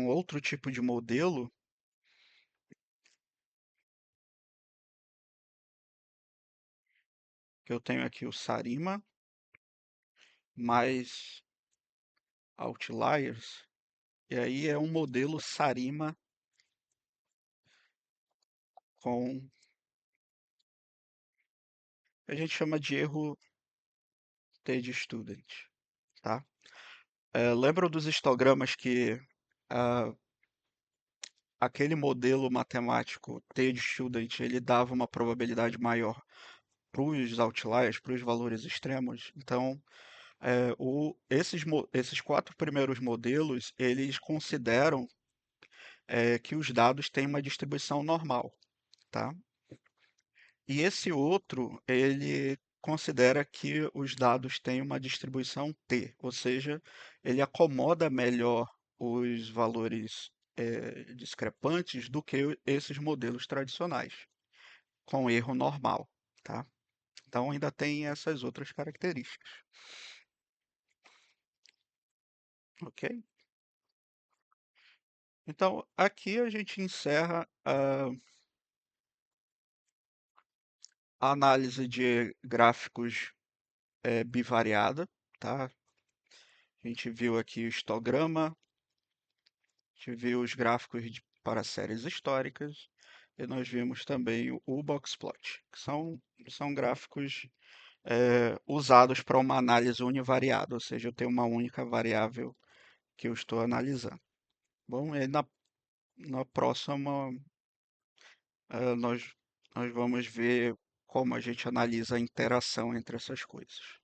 outro tipo de modelo, que eu tenho aqui o Sarima mais Outliers, e aí é um modelo Sarima com, a gente chama de erro T de student, tá? Lembram dos histogramas que ah, aquele modelo matemático T de student ele dava uma probabilidade maior para os outliers, para os valores extremos? Então, esses quatro primeiros modelos, eles consideram que os dados têm uma distribuição normal, tá? E esse outro, ele considera que os dados têm uma distribuição T, ou seja, ele acomoda melhor os valores discrepantes do que esses modelos tradicionais, com erro normal, tá? Então ainda tem essas outras características, ok? Então aqui a gente encerra a análise de gráficos bivariada, tá? A gente viu aqui o histograma, a gente viu os gráficos para séries históricas e nós vimos também o boxplot, que são gráficos usados para uma análise univariada, ou seja, eu tenho uma única variável que eu estou analisando. Bom, e na próxima nós vamos ver como a gente analisa a interação entre essas coisas.